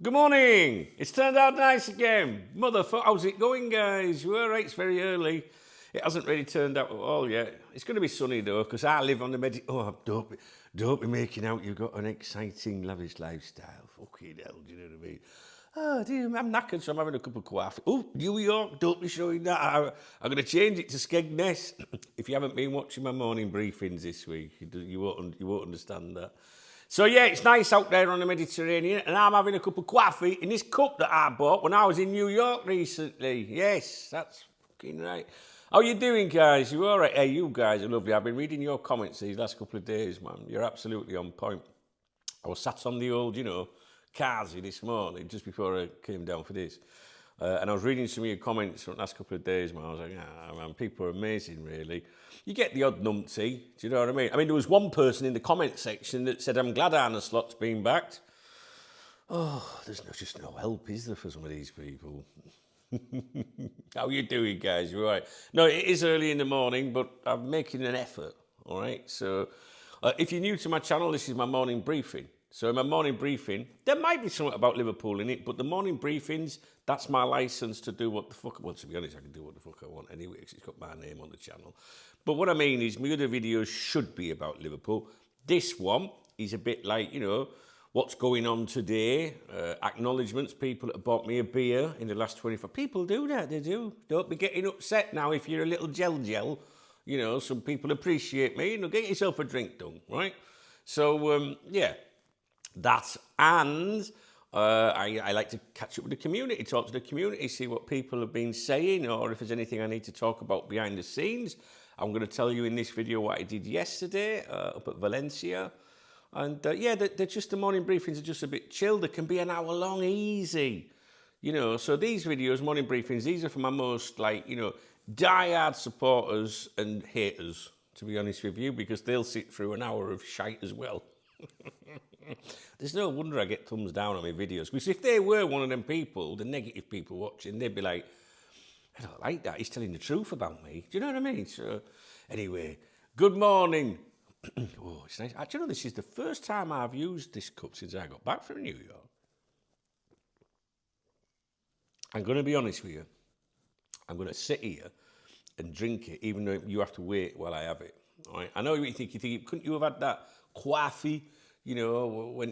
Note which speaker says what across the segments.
Speaker 1: Good morning. It's turned out nice again. Motherfucker, how's it going, guys? You all right? It's very early. It hasn't really turned out at all yet. It's going to be sunny though, because I live on the Oh, don't be making out you've got an exciting, lavish lifestyle. Fucking hell, do you know what I mean? Oh, dear, I'm knackered, so I'm having a cup of coffee. Oh, New York, don't be showing that. I'm going to change it to Skegness. If you haven't been watching my morning briefings this week, you won't understand that. So yeah, it's nice out there on the Mediterranean, and I'm having a cup of coffee in this cup that I bought when I was in New York recently. Yes, that's fucking right. How you doing, guys? You all right? Hey, you guys are lovely. I've been reading your comments these last couple of days, man. You're absolutely on point. I was sat on the old, Carsey this morning, just before I came down for this. And I was reading some of your comments from the last couple of days, man. I was like, man, people are amazing, really. You get the odd numpty, do you know what I mean? I mean, there was one person in the comment section that said, I'm glad Arne Slot's been backed. Oh, there's just no help, is there, for some of these people? How you doing, guys? You all right? No, it is early in the morning, but I'm making an effort, all right? So if you're new to my channel, this is my morning briefing. So in my morning briefing, there might be something about Liverpool in it, but the morning briefings, that's my license to do what the fuck... Well, to be honest, I can do what the fuck I want anyway, because it's got my name on the channel. But what I mean is, my other videos should be about Liverpool. This one is a bit like, what's going on today, acknowledgements, people that have bought me a beer in the last 24... People do that, they do. Don't be getting upset now if you're a little gel. Some people appreciate me, get yourself a drink done, right? So, yeah. That, and I like to catch up with the community, talk to the community, see what people have been saying, or if there's anything I need to talk about behind the scenes. I'm going to tell you in this video what I did yesterday up at Valencia. And yeah, the morning briefings are just a bit chill. They can be an hour long, easy. So these videos, morning briefings, these are for my most, die-hard supporters and haters, to be honest with you, because they'll sit through an hour of shite as well. There's no wonder I get thumbs down on my videos, because if they were one of them people, the negative people watching, they'd be like, I don't like that, he's telling the truth about me. Do you know what I mean? So, anyway, good morning. Oh, it's nice. Actually, this is the first time I've used this cup since I got back from New York. I'm going to be honest with you. I'm going to sit here and drink it, even though you have to wait while I have it. All right? I know what you think. You think, couldn't you have had that coffee,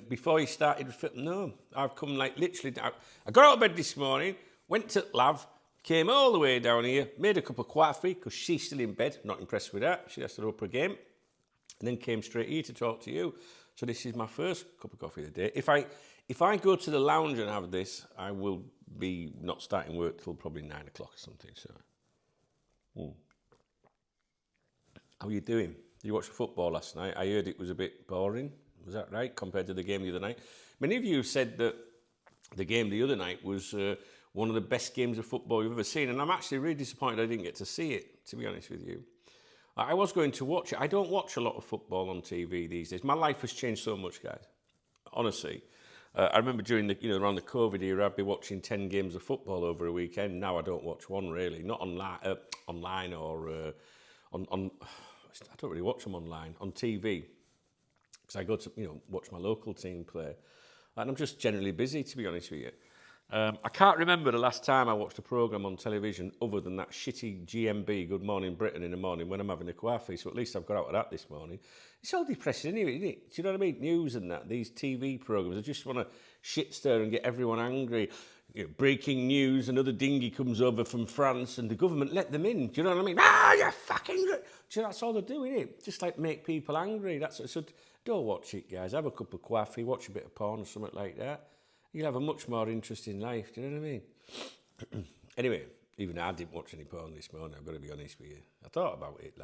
Speaker 1: before you started filming? No, I've come literally. I got out of bed this morning, went to Lav, came all the way down here, made a cup of coffee because she's still in bed. Not impressed with that. She has to up her game, and then came straight here to talk to you. So this is my first cup of coffee of the day. If I go to the lounge and have this, I will be not starting work till probably 9 o'clock or something. So, How are you doing? Did you watch the football last night? I heard it was a bit boring. Was that right, compared to the game the other night? Many of you said that the game the other night was one of the best games of football you've ever seen, and I'm actually really disappointed I didn't get to see it, to be honest with you. I was going to watch it. I don't watch a lot of football on TV these days. My life has changed so much, guys. Honestly. I remember during around the COVID era, I'd be watching 10 games of football over a weekend. Now I don't watch one, really. Not online or on I don't really watch them online, on TV. Because I go to, watch my local team play. And I'm just generally busy, to be honest with you. I can't remember the last time I watched a programme on television other than that shitty GMB, Good Morning Britain, in the morning when I'm having a coffee. So at least I've got out of that this morning. It's all depressing, isn't it? Do you know what I mean? News and that, these TV programmes, I just want to shit stir and get everyone angry. Breaking news, another dinghy comes over from France and the government let them in. Do you know what I mean? You fucking... Do you know, that's all they're doing, isn't it? Just make people angry. So don't watch it, guys. Have a cup of coffee, watch a bit of porn or something like that. You'll have a much more interesting life, do you know what I mean? Anyway, even I didn't watch any porn this morning, I've got to be honest with you. I thought about it,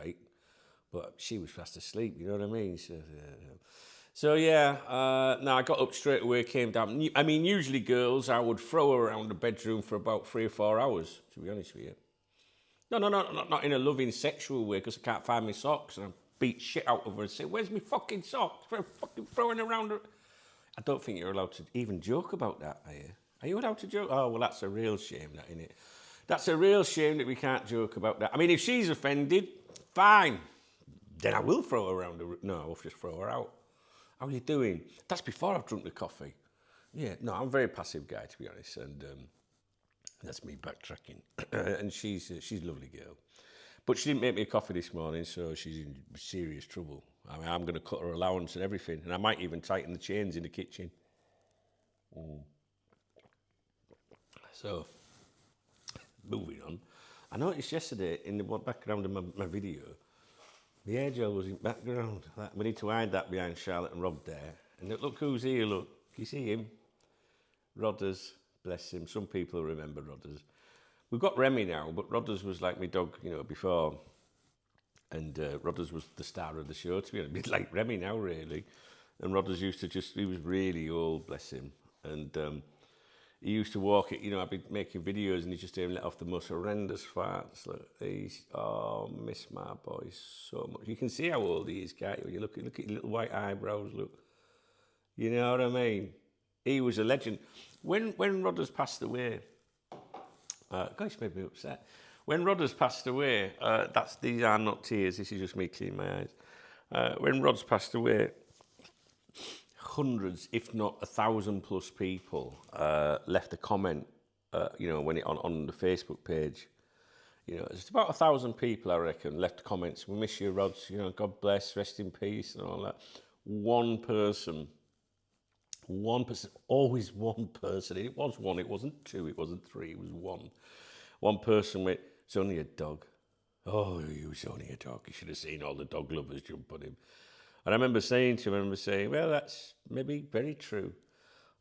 Speaker 1: but she was fast asleep, you know what I mean? So yeah, I got up straight away, came down. I mean, usually girls, I would throw her around the bedroom for about 3 or 4 hours, to be honest with you. No, not in a loving, sexual way, because I can't find my socks, and I beat shit out of her and say, where's my fucking socks? For fucking throwing around her. I don't think you're allowed to even joke about that, are you? Are you allowed to joke? Oh, well, that's a real shame, that, isn't it? That's a real shame that we can't joke about that. I mean, if she's offended, fine. Then I will throw her around the... No, I'll just throw her out. How are you doing? That's before I've drunk the coffee. Yeah, no, I'm a very passive guy, to be honest, and that's me backtracking. And she's a lovely girl. But she didn't make me a coffee this morning, so she's in serious trouble. I mean, I'm going to cut her allowance and everything, and I might even tighten the chains in the kitchen. So, moving on. I noticed yesterday in the background of my video, the hair gel was in the background. We need to hide that behind Charlotte and Rob there. And look who's here, look. Can you see him? Rodders, bless him. Some people remember Rodders. We've got Remy now, but Rodders was like my dog, before. And Rodders was the star of the show, to be honest. A bit like Remy now, really. And Rodders used to he was really old, bless him. And he used to walk it, I'd be making videos and he just let off the most horrendous farts. Look, miss my boy so much. You can see how old he is, can't you? When you look at his little white eyebrows, look. You know what I mean? He was a legend. When Rodders passed away, gosh, made me upset. When Rodders passed away, these are not tears, this is just me cleaning my eyes. When Rods passed away, hundreds, if not 1,000 plus people left a comment, when on the Facebook page. It's about 1,000 people, I reckon, left comments. We miss you, Rods. God bless, rest in peace, and all that. One person, always one person. It was one. It wasn't two. It wasn't three. It was one. One person went, "It's only a dog." Oh, he was only a dog. You should have seen all the dog lovers jump on him. And I remember saying to him, well, that's maybe very true.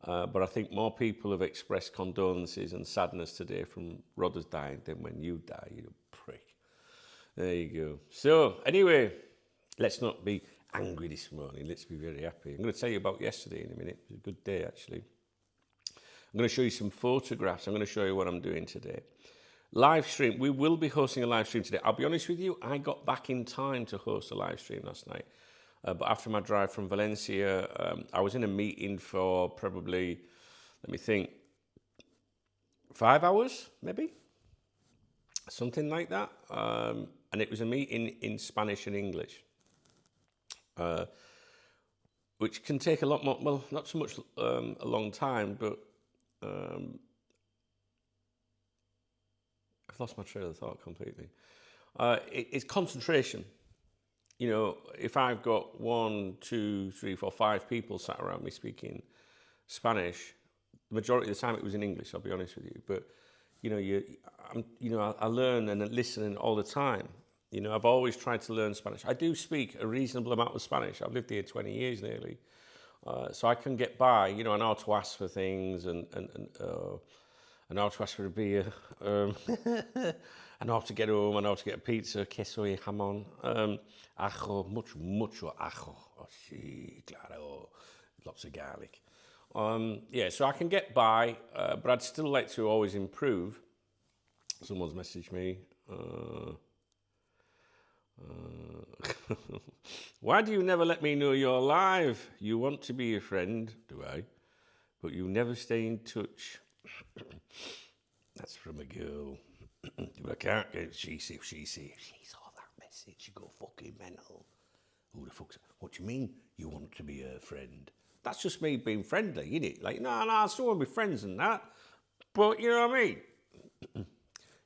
Speaker 1: But I think more people have expressed condolences and sadness today from Rodders dying than when you die, you prick. There you go. So, anyway, let's not be angry this morning. Let's be very happy. I'm going to tell you about yesterday in a minute. It was a good day, actually. I'm going to show you some photographs. I'm going to show you what I'm doing today. Live stream. We will be hosting a live stream today. I'll be honest with you, I got back in time to host a live stream last night. But after my drive from Valencia, I was in a meeting for probably, 5 hours, maybe? Something like that. And it was a meeting in Spanish and English, which can take a lot more, well, not so much a long time, but I've lost my trail of thought completely. It's concentration. If I've got 1, 2, 3, 4, 5 people sat around me speaking Spanish, the majority of the time it was in English, I'll be honest with you. But, I learn and listen all the time. I've always tried to learn Spanish. I do speak a reasonable amount of Spanish. I've lived here 20 years nearly. So I can get by, I know how to ask for things and how to ask for a beer. I know how to get home, I know how to get a pizza, queso y jamón, ajo, mucho ajo. Oh, sí, claro. Lots of garlic. So I can get by, but I'd still like to always improve. Someone's messaged me. Why do you never let me know you're live? You want to be a friend, do I? But you never stay in touch. That's from a girl. I can't get. If she saw that message, you go fucking mental. Who the fuck's? What do you mean you want to be a friend? That's just me being friendly, innit? Like, no, I still want to be friends and that. But you know what I mean?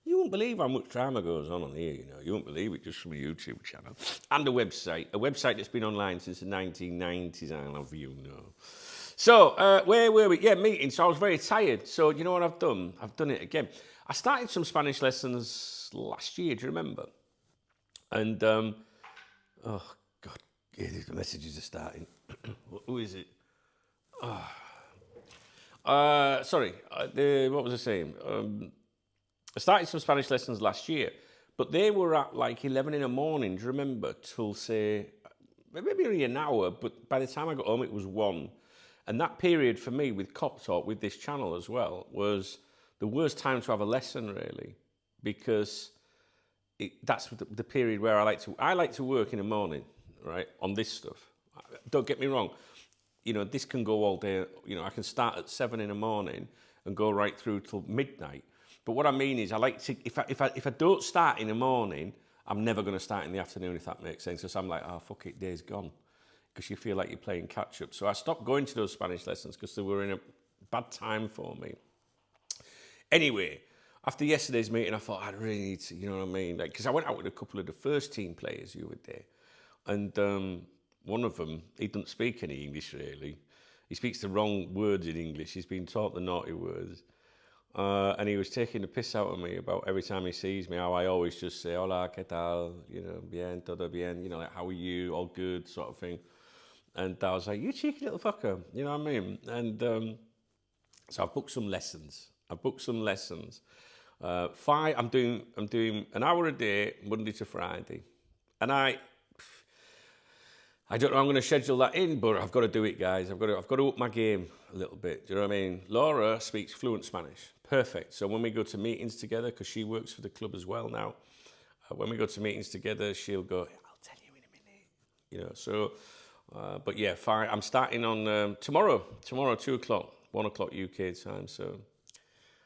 Speaker 1: You won't believe how much drama goes on here, You won't believe it just from a YouTube channel. And a website that's been online since the 1990s, I'll have you know. So, where were we? Yeah, meeting. So I was very tired. So, you know what I've done? I've done it again. I started some Spanish lessons last year, do you remember? And, oh, God, yeah, the messages are starting. Who is it? Sorry, what was I saying? I started some Spanish lessons last year, but they were at like 11 in the morning, do you remember, till say, maybe only an hour, but by the time I got home it was 1. And that period for me with Cop Talk, with this channel as well, was the worst time to have a lesson really, because that's the period where I like to work in the morning, right, on this stuff. Don't get me wrong, this can go all day, I can start at 7 in the morning and go right through till midnight. But what I mean is I like to, if I don't start in the morning, I'm never going to start in the afternoon, if that makes sense. So I'm like, oh, fuck it, day's gone. Because you feel like you're playing catch-up. So I stopped going to those Spanish lessons because they were in bad time for me. Anyway, after yesterday's meeting, I thought I really need to, you know what I mean? Like, because I went out with a couple of the first team players the other day, and one of them, he doesn't speak any English really. He speaks the wrong words in English. He's been taught the naughty words. And he was taking the piss out of me about every time he sees me, how I always just say, hola, ¿qué tal? You know, bien, todo bien, you know, like, how are you? All good, sort of thing. And I was like, you cheeky little fucker, you know what I mean? And so I've booked some lessons. I'm doing an hour a day, Monday to Friday. And I don't know how I'm going to schedule that in, but I've got to do it, guys. I've got to up my game a little bit. Do you know what I mean? Laura speaks fluent Spanish. Perfect. So when we go to meetings together, because she works for the club as well now, when we go to meetings together, she'll go, I'll tell you in a minute. You know, so, but yeah, fine. I'm starting on tomorrow, 2 o'clock, 1 o'clock UK time. So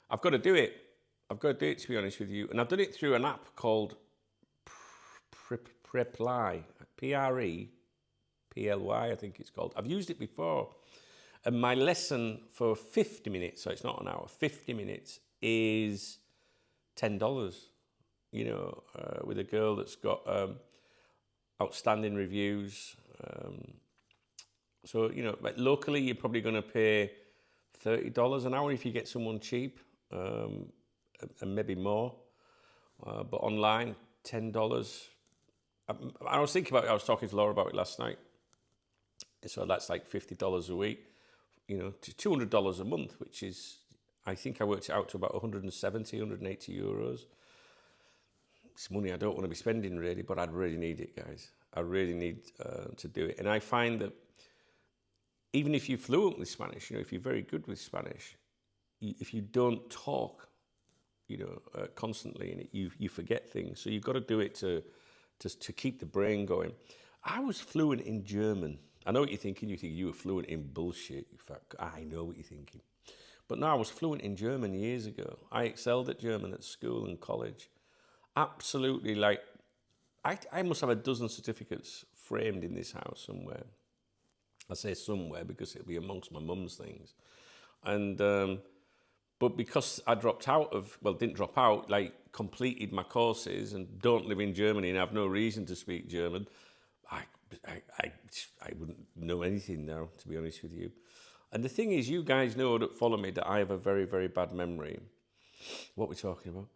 Speaker 1: I've got to do it. To be honest with you. And I've done it through an app called Preply, P-L-Y, I think it's called. I've used it before. And my lesson for 50 minutes, so it's not an hour, 50 minutes is $10, you know, with a girl that's got outstanding reviews. So, you know, like locally, you're probably going to pay $30 an hour if you get someone cheap, and maybe more. But online, $10. I was thinking about it, I was talking to Laura about it last night. So that's like $50 a week, you know, to $200 a month, which is, I think I worked it out to about 170, 180 euros. It's money I don't want to be spending really, but I'd really need it, guys. I really need to do it. And I find that even if you're fluent with Spanish, you know, if you're very good with Spanish, if you don't talk, you know, constantly, and you forget things. So you've got to do it to keep the brain going. I was fluent in German. I know what you're thinking. You think you were fluent in bullshit. In fact, I know what you're thinking. But no, I was fluent in German years ago. I excelled at German at school and college. Absolutely, like, I must have a dozen certificates framed in this house somewhere. I say somewhere because it'll be amongst my mum's things. And, but because I didn't drop out, like, completed my courses and don't live in Germany and have no reason to speak German, I wouldn't know anything now, to be honest with you. And the thing is, you guys know that follow me that I have a very, very bad memory. What we're talking about?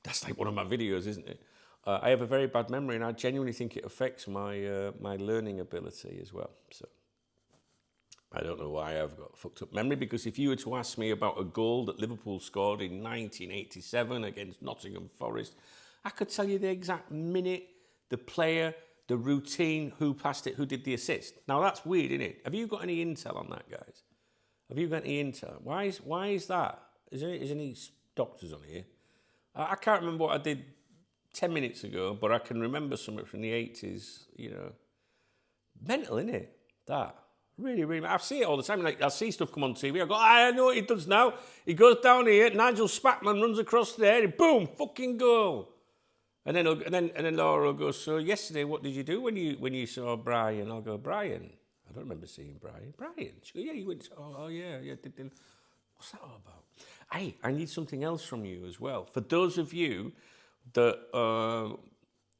Speaker 1: That's like one of my videos, isn't it? I have a very bad memory, and I genuinely think it affects my my learning ability as well. So I don't know why I've got fucked up memory, because if you were to ask me about a goal that Liverpool scored in 1987 against Nottingham Forest, I could tell you the exact minute, the player, the routine, who passed it, who did the assist. Now that's weird, isn't it? Have you got any intel on that, guys? Have you got any intel? Why is that? Is there any doctors on here? I can't remember what I did 10 minutes ago, but I can remember something from the 80s, you know. Mental, isn't it? That. Really, really. I see it all the time. Like, I see stuff come on TV. I go, I know what he does now. He goes down here, Nigel Spackman runs across there, and boom, fucking goal. And then Laura will go, so yesterday, what did you do when you saw Brian? I'll go, Brian? I don't remember seeing Brian. Brian? She goes, yeah, you went, oh yeah. What's that all about? Hey, I need something else from you as well. For those of you that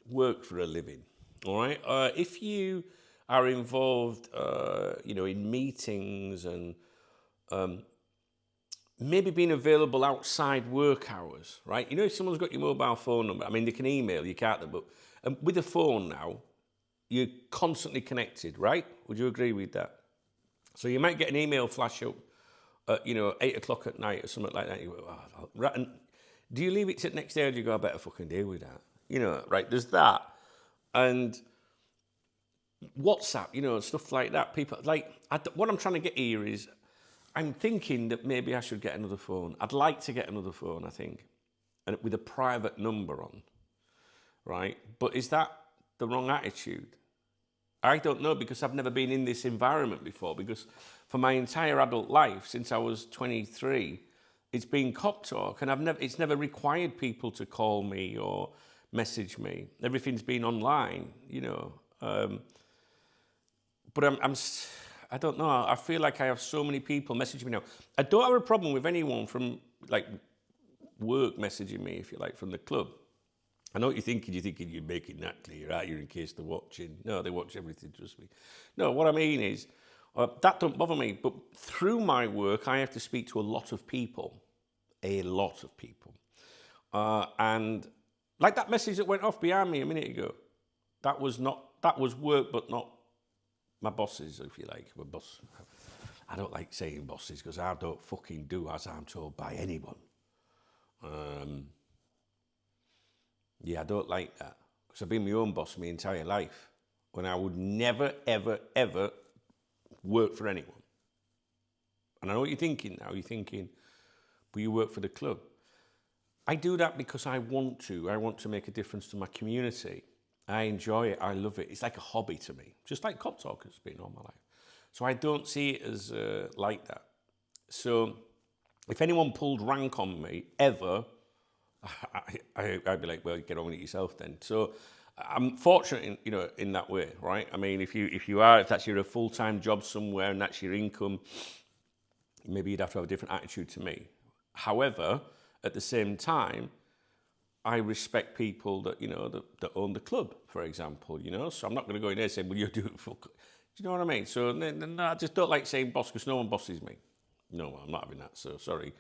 Speaker 1: work for a living, all right? If you are involved, you know, in meetings and maybe being available outside work hours, right? You know, if someone's got your mobile phone number, I mean, they can email you, can't they? But with a phone now, you're constantly connected, right? Would you agree with that? So you might get an email flash up at, you know, 8 o'clock at night or something like that. You go, oh, right. And do you leave it to the next day, or do you go, I better fucking deal with that? You know, right? There's that. And WhatsApp, you know, stuff like that. People, like, what I'm trying to get here is, I'm thinking that maybe I should get another phone. I'd like to get another phone, I think, and with a private number on, right? But is that the wrong attitude? I don't know, because I've never been in this environment before, because for my entire adult life, since I was 23, it's been cop talk, and it's never required people to call me or message me. Everything's been online, you know. But I don't know. I feel like I have so many people messaging me now. I don't have a problem with anyone from like work messaging me, if you like, from the club. I know what you're thinking. You're thinking you're making that clear, aren't you, in case they're watching. No, they watch everything, trust me. No, what I mean is, that don't bother me. But through my work, I have to speak to a lot of people. A lot of people. And like that message that went off behind me a minute ago, that was work, but not my bosses, if you like. My boss. I don't like saying bosses because I don't fucking do as I'm told by anyone. Yeah, I don't like that because I've been my own boss my entire life when I would never, ever, ever work for anyone. And I know what you're thinking now. You're thinking, but you work for the club. I do that because I want to. I want to make a difference to my community. I enjoy it. I love it. It's like a hobby to me, just like Cop Talk has been all my life. So I don't see it as like that. So if anyone pulled rank on me ever, I'd be like, well, get on with it yourself then. So I'm fortunate, in that way, right? I mean, if that's your full-time job somewhere and that's your income, maybe you'd have to have a different attitude to me. However, at the same time, I respect people that that own the club, for example. So I'm not going to go in there and say, "Well, you do it for." Do you know what I mean? So I just don't like saying boss because no one bosses me. No, I'm not having that. So sorry.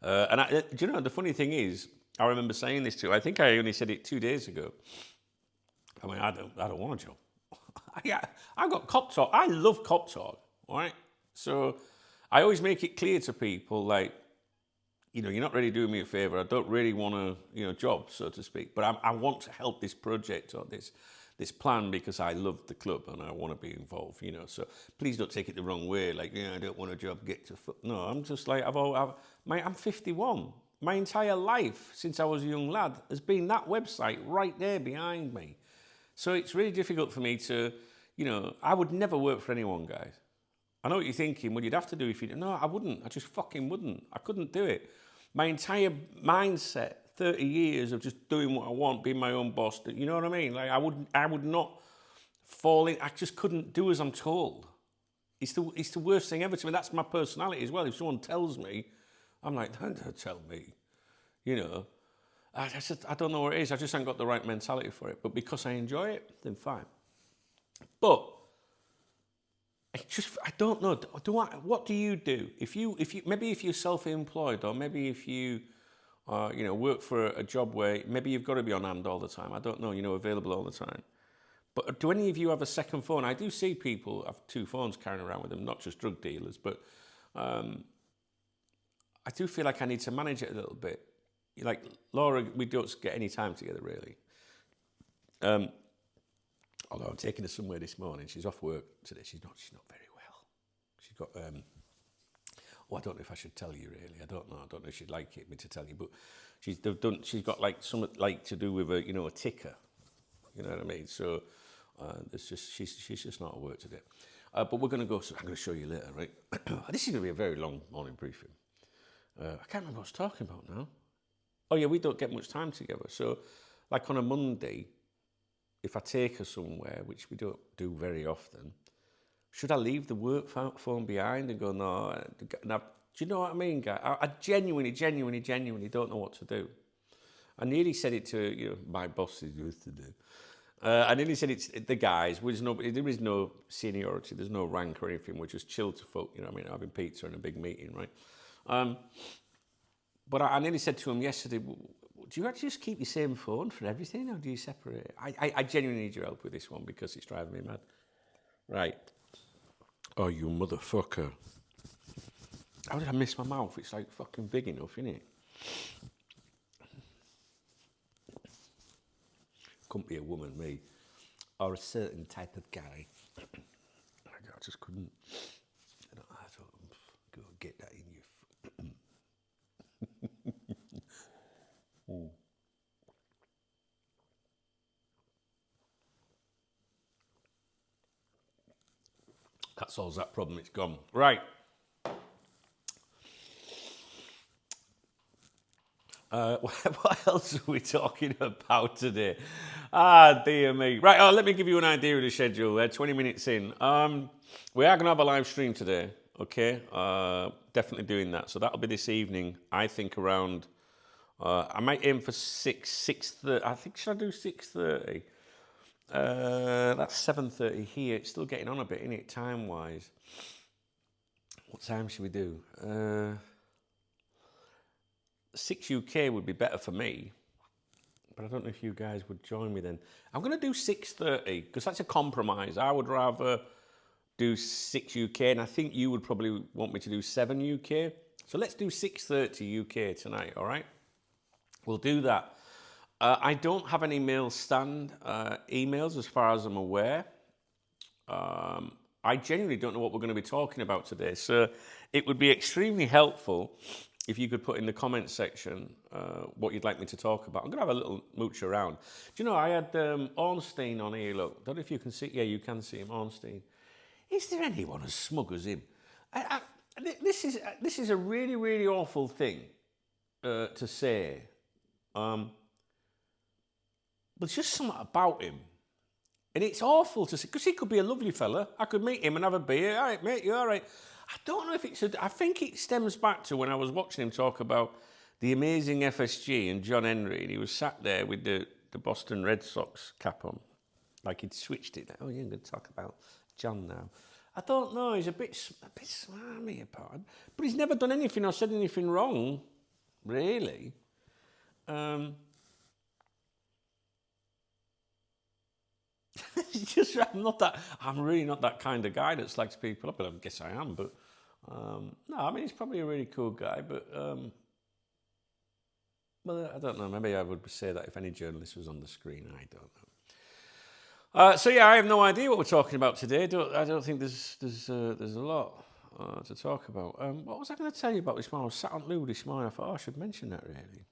Speaker 1: The funny thing is, I remember saying this to. I think I only said it 2 days ago. I mean, I don't want a job. I've got Cop Talk. I love Cop Talk. All right. So I always make it clear to people, like, you're not really doing me a favour. I don't really want a, job, so to speak. But I want to help this project or this plan because I love the club and I want to be involved, So please don't take it the wrong way. Like, I don't want a job, get to... No, I'm just like, I'm 51. My entire life, since I was a young lad, has been that website right there behind me. So it's really difficult for me to, I would never work for anyone, guys. I know what you're thinking. Well, you'd have to do if you... No, I wouldn't. I just fucking wouldn't. I couldn't do it. My entire mindset, 30 years of just doing what I want, being my own boss, you know what I mean? Like, I would not fall in... I just couldn't do as I'm told. It's the worst thing ever to me. That's my personality as well. If someone tells me, I'm like, don't tell me. I don't know what it is. I just haven't got the right mentality for it. But because I enjoy it, then fine. But... I don't know. What do you do if you're self-employed, or maybe if you work for a job where maybe you've got to be on hand all the time. I don't know, available all the time. But do any of you have a second phone? I do see people have two phones carrying around with them, not just drug dealers, but I do feel like I need to manage it a little bit. Like Laura, we don't get any time together really. Although I'm taking her somewhere this morning. She's off work today. She's not very well. She's got, I don't know if I should tell you really. I don't know. I don't know if she'd like me to tell you, but she's got like something like to do with a ticker. You know what I mean? So she's just not at work today. But we're going to go. So I'm going to show you later, right? This is going to be a very long morning briefing. I can't remember what I was talking about now. Oh yeah, we don't get much time together. So like on a Monday, if I take her somewhere, which we don't do very often, should I leave the work phone behind and go, no? Do you know what I mean, guys? I genuinely don't know what to do. I nearly said it to my bosses used to do. I nearly said it to the guys. There is no seniority, there's no rank or anything. We're just chill to folk, having pizza and a big meeting, right? But I nearly said to him yesterday, do you actually just keep your same phone for everything, or do you separate it? I genuinely need your help with this one because it's driving me mad. Right. Oh, you motherfucker. How did I miss my mouth? It's like fucking big enough, isn't it? Couldn't be a woman, me. Or a certain type of guy. I just couldn't. I don't go get that in you. That solves that problem, it's gone. Right. What else are we talking about today? Ah, dear me. Right, let me give you an idea of the schedule. They're 20 minutes in. We are going to have a live stream today, okay? Definitely doing that. So that'll be this evening, I think around... I might aim for 6:30. I think, should I do 6:30? That's 7:30 here. It's still getting on a bit, isn't it, time-wise? What time should we do? 6 UK would be better for me. But I don't know if you guys would join me then. I'm going to do 6:30 because that's a compromise. I would rather do 6 UK, and I think you would probably want me to do 7 UK. So let's do 6:30 UK tonight, all right? We'll do that. I don't have any mail stand emails as far as I'm aware. I genuinely don't know what we're going to be talking about today. So it would be extremely helpful if you could put in the comments section what you'd like me to talk about. I'm going to have a little mooch around. Do you know, I had Ornstein on here, look. Don't know if you can see. Yeah, you can see him, Ornstein. Is there anyone as smug as him? This is a really, really awful thing to say. But there's just something about him. And it's awful to see, because he could be a lovely fella. I could meet him and have a beer. All right, mate, you all right? I don't know if I think it stems back to when I was watching him talk about the amazing FSG and John Henry, and he was sat there with the Boston Red Sox cap on. Like he'd switched it. Oh, you're going to talk about John now. I don't know, he's a bit smarmy apart. But he's never done anything or said anything wrong, really. It's just, I'm really not that kind of guy that slags people up, but I guess I am, but no, I mean, he's probably a really cool guy, but well, I don't know, maybe I would say that if any journalist was on the screen, I don't know. So yeah, I have no idea what we're talking about today. I don't think there's a lot to talk about. What was I going to tell you about this morning? I was sat on Lou this morning, I thought, I should mention that really.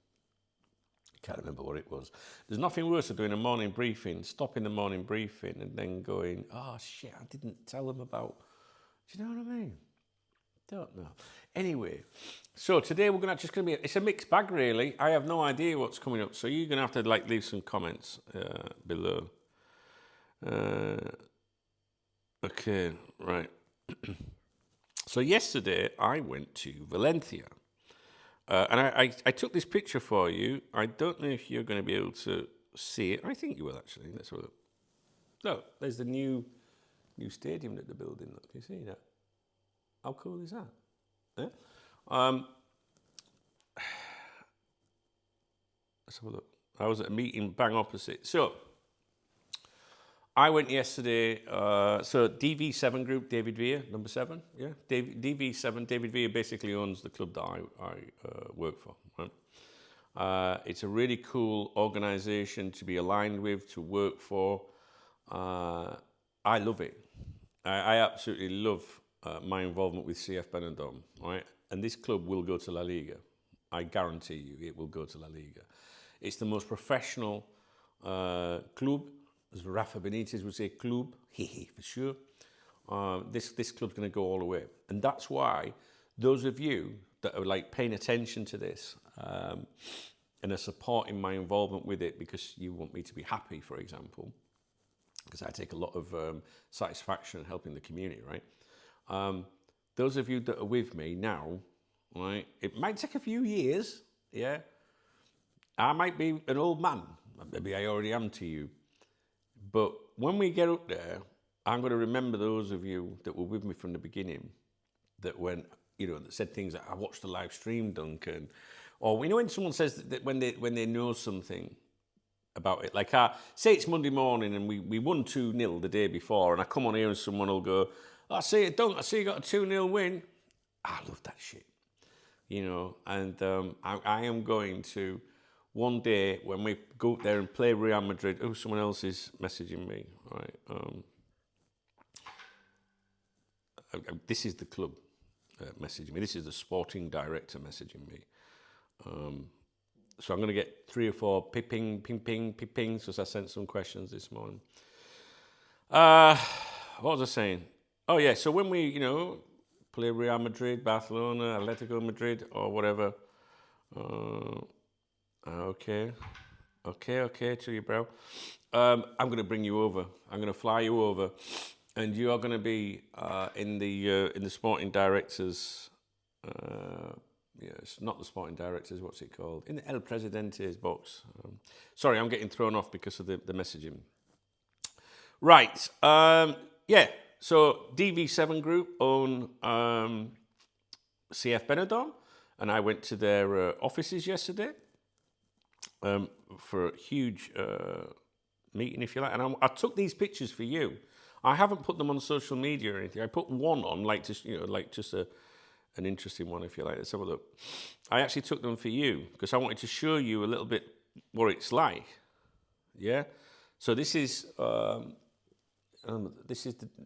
Speaker 1: Can't remember what it was. There's nothing worse than doing a morning briefing, stopping the morning briefing and then going, oh shit, I didn't tell them about... Do you know what I mean? Don't know. Anyway, so today we're going to be... It's a mixed bag, really. I have no idea what's coming up, so you're going to have to leave some comments below. Okay, right. So yesterday I went to Valencia. And I took this picture for you. I don't know if you're going to be able to see it. I think you will, actually. Let's have a look. No, there's the new stadium that they're building. Look, can you see that? How cool is that? Yeah? Let's have a look. I was at a meeting bang opposite. So, I went yesterday, so DV7 Group, David Villa, number 7, yeah? DV7, David Villa basically owns the club that I work for, right? It's a really cool organisation to be aligned with, to work for. I love it. I absolutely love my involvement with CF Benidorm, right? And this club will go to La Liga. I guarantee you it will go to La Liga. It's the most professional club. As Rafa Benitez would say, club, for sure. This club's going to go all the way. And that's why those of you that are like paying attention to this and are supporting my involvement with it because you want me to be happy, for example, because I take a lot of satisfaction in helping the community, right? Those of you that are with me now, right, it might take a few years, yeah? I might be an old man, maybe I already am to you. But when we get up there, I'm going to remember those of you that were with me from the beginning, that that said things like, I watched the live stream, Duncan. Or, when someone says that when they know something about it, like, say it's Monday morning and we won 2-0 the day before, and I come on here and someone will go, I see it, Dunk, I see you got a 2-0 win. I love that shit, and I am going to... One day, when we go up there and play Real Madrid... Oh, someone else is messaging me. Right. This is the club messaging me. This is the sporting director messaging me. So I'm going to get 3 or 4 ping, because I sent some questions this morning. What was I saying? Oh, yeah, so when we, play Real Madrid, Barcelona, Atletico Madrid, or whatever... Okay. Okay, to you, bro. I'm going to bring you over. I'm going to fly you over, and you are going to be in the sporting directors. Yeah, it's not the sporting directors. What's it called? In the El Presidente's box. Sorry, I'm getting thrown off because of the messaging. Right. Yeah. So DV7 Group own CF Benidorm, and I went to their offices yesterday for a huge meeting, if you like. And I took these pictures for you. I haven't put them on social media or anything. I put one on, like just an interesting one, if you like. Let's have a look. I actually took them for you because I wanted to show you a little bit what it's like. Yeah. So this is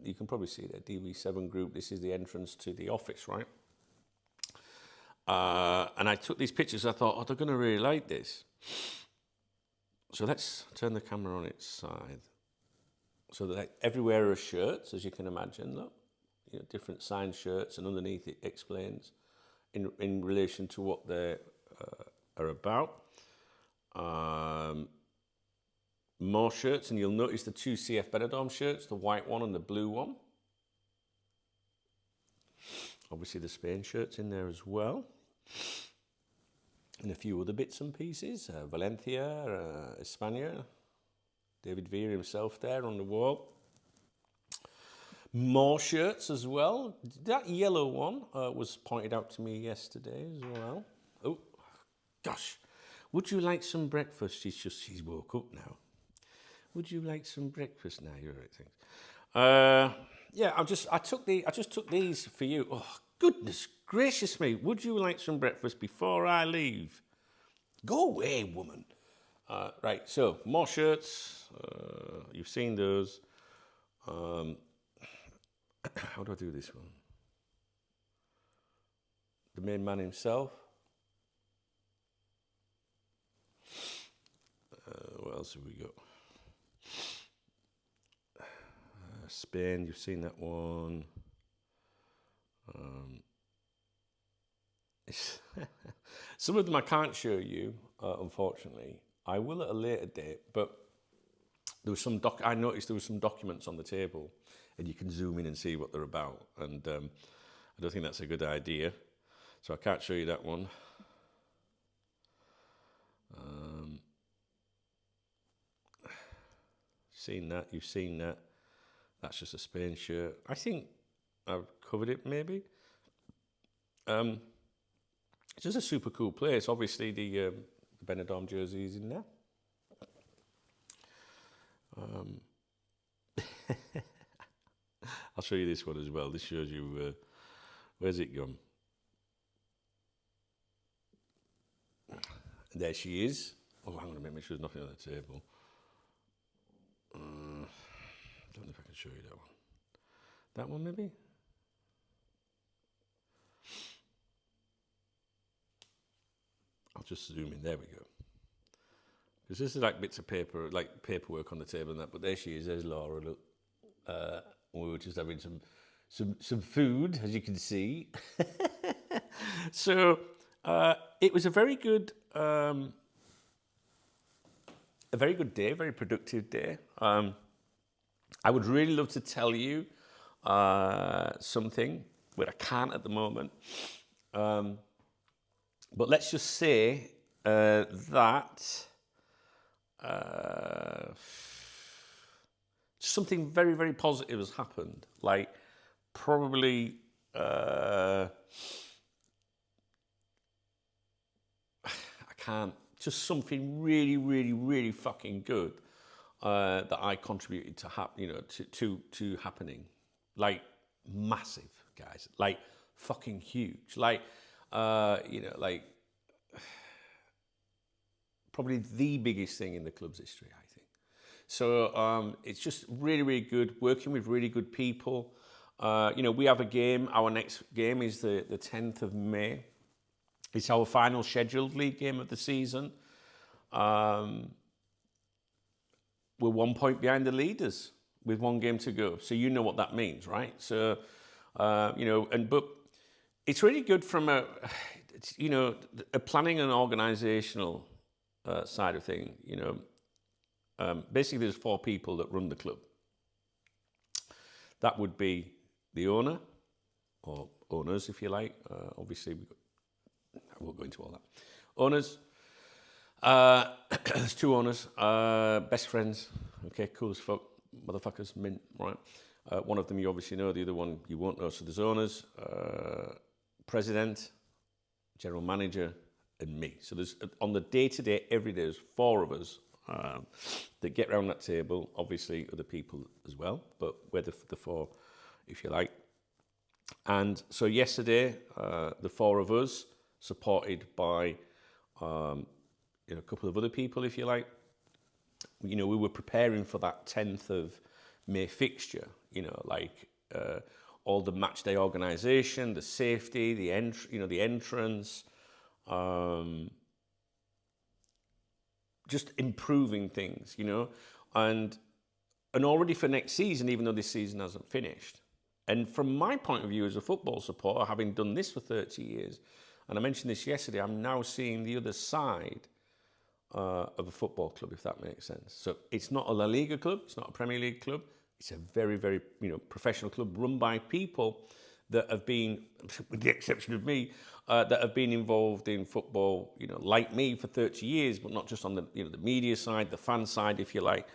Speaker 1: you can probably see that DV7 Group. This is the entrance to the office, right? And I took these pictures. I thought, oh, they're going to really like this. So let's turn the camera on its side. So that everywhere are shirts, as you can imagine. Look, different signed shirts, and underneath it explains in relation to what they are about. More shirts, and you'll notice the two CF Benidorm shirts, the white one and the blue one. Obviously the Spain shirts in there as well. And a few other bits and pieces. Valencia, España. David Villa himself there on the wall. More shirts as well. That yellow one was pointed out to me yesterday as well. Oh, gosh. Would you like some breakfast? She's woke up now. Would you like some breakfast now? You're right, thanks. Yeah, I just took these for you. Oh, goodness gracious me! Would you like some breakfast before I leave? Go away, woman. Right. So more shirts. You've seen those. How do I do this one? The main man himself. What else have we got? Spain, you've seen that one. Some of them I can't show you, unfortunately. I will at a later date, but there was I noticed there was some documents on the table, and you can zoom in and see what they're about. And I don't think that's a good idea, so I can't show you that one. You've seen that. That's just a Spain shirt. I think I've covered it, maybe. It's just a super cool place. Obviously, the Benidorm jersey is in there. I'll show you this one as well. This shows you, where's it gone? There she is. Oh, hang on a minute, make sure there's nothing on the table. I don't know if I can show you that one. That one, maybe? I'll just zoom in. There we go. Because this is like bits of paper, like paperwork on the table and that. But there she is. There's Laura. Look, we were just having some food, as you can see. So it was a very good day, very productive day. I would really love to tell you something, but I can't at the moment. But let's just say that something very, very positive has happened. Like probably I can't. Just something really, really, really fucking good that I contributed to to happening. Like massive, guys. Like fucking huge. Like like probably the biggest thing in the club's history, I think. So it's just really, really good, working with really good people. We have a game. Our next game is the 10th of May. It's our final scheduled league game of the season. We're 1 point behind the leaders with one game to go. So you know what that means, right? So, but it's really good from a planning and organisational side of thing, basically there's 4 people that run the club. That would be the owner, or owners if you like. Obviously, I won't go into all that. Owners, there's 2 owners, best friends, okay, cool as fuck, motherfuckers, mint, right? One of them you obviously know, the other one you won't know. So there's owners, president, general manager, and me. So there's, on the day-to-day, every day, there's 4 of us that get around that table. Obviously, other people as well, but we're the 4, if you like. And so yesterday, the 4 of us, supported by a couple of other people, if you like, we were preparing for that 10th of May fixture, all the match day organisation, the safety, the entrance, just improving things, and already for next season, even though this season hasn't finished. And from my point of view as a football supporter, having done this for 30 years, and I mentioned this yesterday, I'm now seeing the other side of a football club, if that makes sense. So it's not a La Liga club, it's not a Premier League club, it's a very, very professional club run by people that have been, with the exception of me, that have been involved in football, like me for 30 years, but not just on the the media side, the fan side, if you like,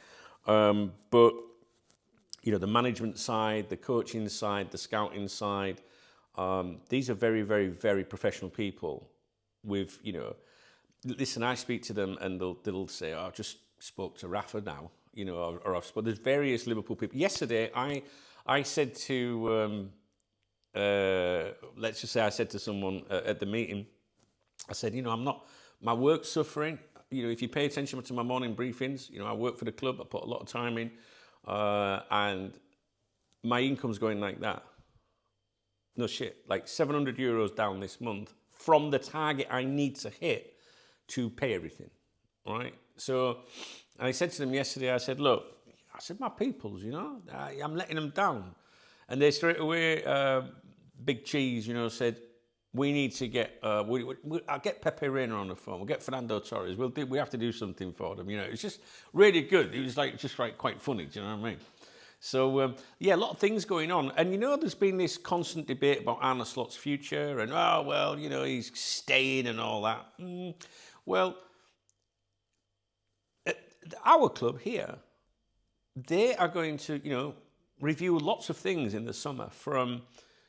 Speaker 1: but the management side, the coaching side, the scouting side. These are very, very, very professional people with, listen, I speak to them and they'll say, oh, I just spoke to Rafa now, or I've spoken. There's various Liverpool people. Yesterday, I said to, let's just say I said to someone at the meeting, I said, my work's suffering. If you pay attention to my morning briefings, I work for the club, I put a lot of time in, and my income's going like that. No shit, like €700 down this month from the target I need to hit to pay everything, right? So I said to them yesterday, I said, look, my peoples, I'm letting them down. And they straight away, Big Cheese, said, we need to get, I'll get Pepe Reina on the phone, we'll get Fernando Torres, we have to do something for them, it's just really good. It was quite funny, do you know what I mean? So, a lot of things going on. And, there's been this constant debate about Arne Slot's future and, he's staying and all that. Well, our club here, they are going to, review lots of things in the summer from,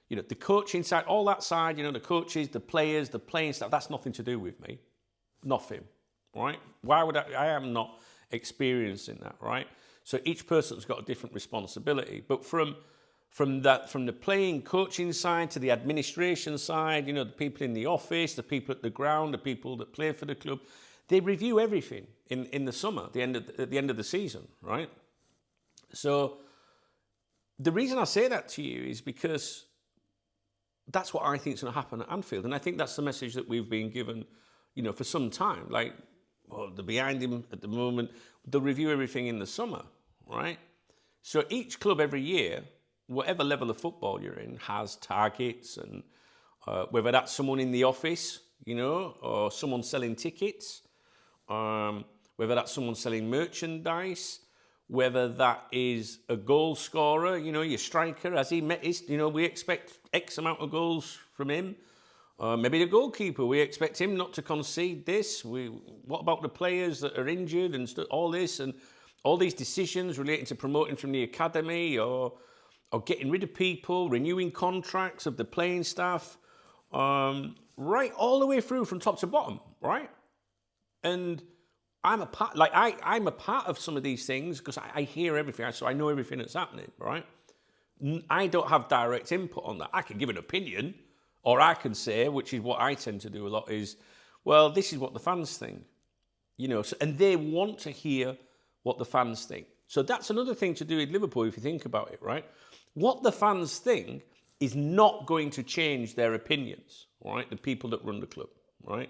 Speaker 1: the coaching side, all that side, the coaches, the players, the playing staff. That's nothing to do with me. Nothing, right? Why would I am not experiencing that, right? So each person's got a different responsibility. But from the playing, coaching side to the administration side, the people in the office, the people at the ground, the people that play for the club, they review everything in the summer, at the end of the season, right? So the reason I say that to you is because that's what I think is going to happen at Anfield. And I think that's the message that we've been given, for some time. Like, they're behind him at the moment. They'll review everything in the summer, right? So each club every year, whatever level of football you're in, has targets, and whether that's someone in the office, or someone selling tickets, whether that's someone selling merchandise, whether that is a goal scorer, your striker, as he met his, we expect X amount of goals from him. Maybe the goalkeeper, we expect him not to concede this. What about the players that are injured and all this, and all these decisions relating to promoting from the academy or getting rid of people, renewing contracts of the playing staff, right all the way through from top to bottom, right? And I'm a part of some of these things because I hear everything, so I know everything that's happening, right? I don't have direct input on that. I can give an opinion, or I can say, which is what I tend to do a lot, is, well, this is what the fans think, and they want to hear what the fans think. So that's another thing to do with Liverpool, if you think about it, right? What the fans think is not going to change their opinions, right? The people that run the club, right?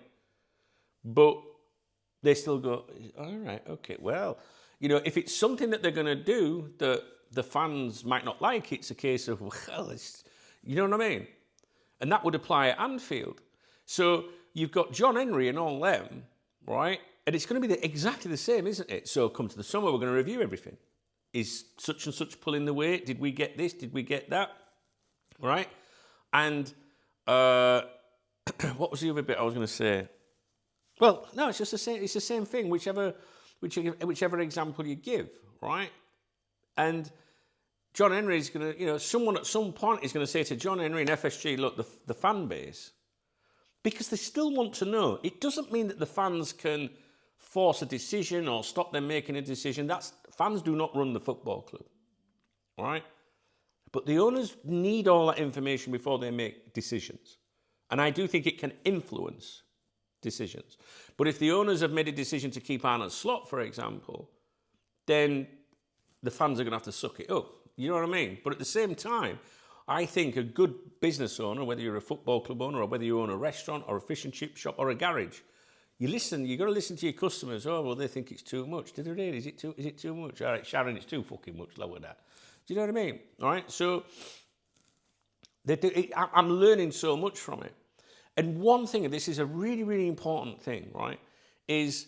Speaker 1: But they still go, all right, okay, well, if it's something that they're going to do that the fans might not like, it's a case of, well, you know what I mean? And that would apply at Anfield. So you've got John Henry and all them, right? And it's going to be exactly the same, isn't it? So come to the summer, we're going to review everything. Is such and such pulling the weight? Did we get this? Did we get that? Right? And what was the other bit I was going to say? Well, no, it's just the same. It's the same thing. Whichever example you give, right? And John Henry is going to, someone at some point is going to say to John Henry and FSG, look, the fan base, because they still want to know. It doesn't mean that the fans can force a decision or stop them making a decision. Fans do not run the football club, all right? But the owners need all that information before they make decisions. And I do think it can influence decisions. But if the owners have made a decision to keep Arnold Slot, for example, then the fans are going to have to suck it up. You know what I mean? But at the same time, I think a good business owner, whether you're a football club owner or whether you own a restaurant or a fish and chip shop or a garage, you've got to listen to your customers. Oh, well, they think it's too much. Did they really? Is it too much? All right, Sharon, it's too fucking much. Lower that. Do you know what I mean? All right, so I'm learning so much from it. And one thing, and this is a really, really important thing, right, is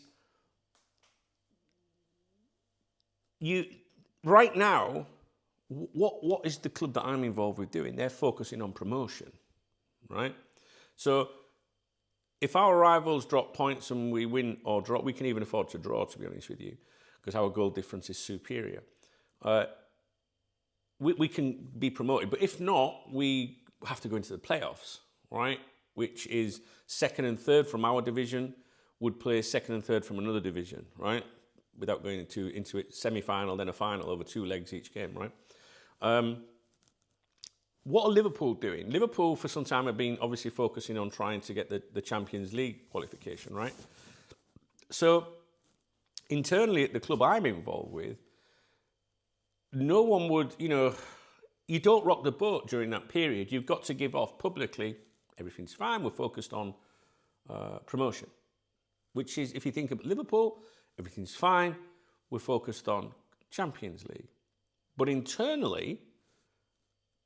Speaker 1: right now, what is the club that I'm involved with doing? They're focusing on promotion, right? So if our rivals drop points and we win or draw, we can even afford to draw, to be honest with you, because our goal difference is superior. We can be promoted, but if not, we have to go into the playoffs, right? Which is second and third from our division would play second and third from another division, right? Without going into it, semi-final, then a final over 2 legs each game, right? What are Liverpool doing? Liverpool, for some time, have been obviously focusing on trying to get the Champions League qualification, right? So, internally at the club I'm involved with, no one would, you don't rock the boat during that period. You've got to give off publicly, everything's fine, we're focused on promotion. Which is, if you think of Liverpool, everything's fine, we're focused on Champions League. But internally,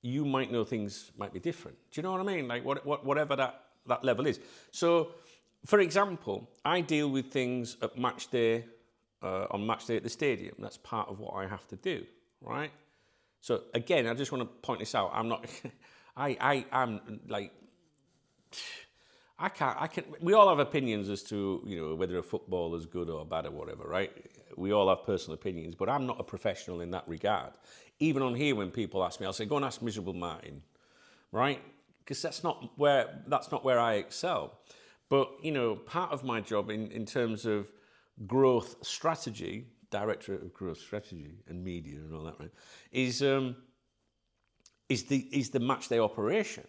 Speaker 1: you might know things might be different. Do you know what I mean? Like whatever that level is. So, for example, I deal with things at match day, on match day at the stadium. That's part of what I have to do, right? So again, I just want to point this out. I'm not, I'm like, I can. We all have opinions as to whether a footballer's good or bad or whatever, right? We all have personal opinions, but I'm not a professional in that regard. Even on here, when people ask me, I'll say, "Go and ask Miserable Martin," right? Because that's not where I excel. But part of my job in terms of growth strategy, director of growth strategy and media and all that, right, is the match day operation,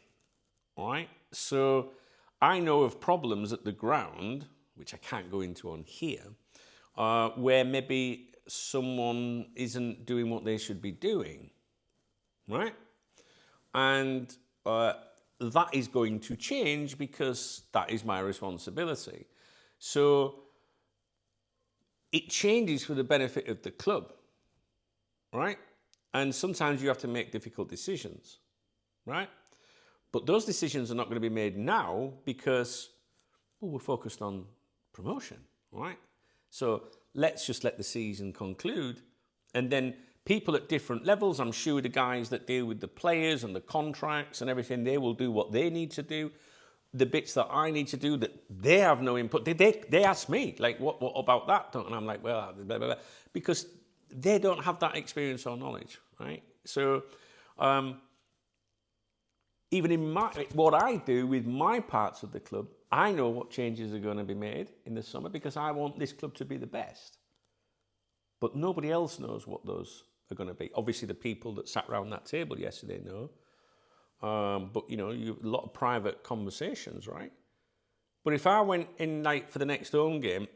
Speaker 1: right? So I know of problems at the ground, which I can't go into on here, where maybe someone isn't doing what they should be doing, right? And that is going to change because that is my responsibility. So it changes for the benefit of the club, right? And sometimes you have to make difficult decisions, right? But those decisions are not going to be made now because we're focused on promotion, right? So let's just let the season conclude. And then people at different levels, I'm sure the guys that deal with the players and the contracts and everything, they will do what they need to do. The bits that I need to do that they have no input, they ask me, like, what about that? And I'm like, well, blah, blah, blah, because they don't have that experience or knowledge, right? So even in what I do with my parts of the club, I know what changes are going to be made in the summer because I want this club to be the best. But nobody else knows what those are going to be. Obviously, the people that sat around that table yesterday know. But, a lot of private conversations, right? But if I went in for the next home game,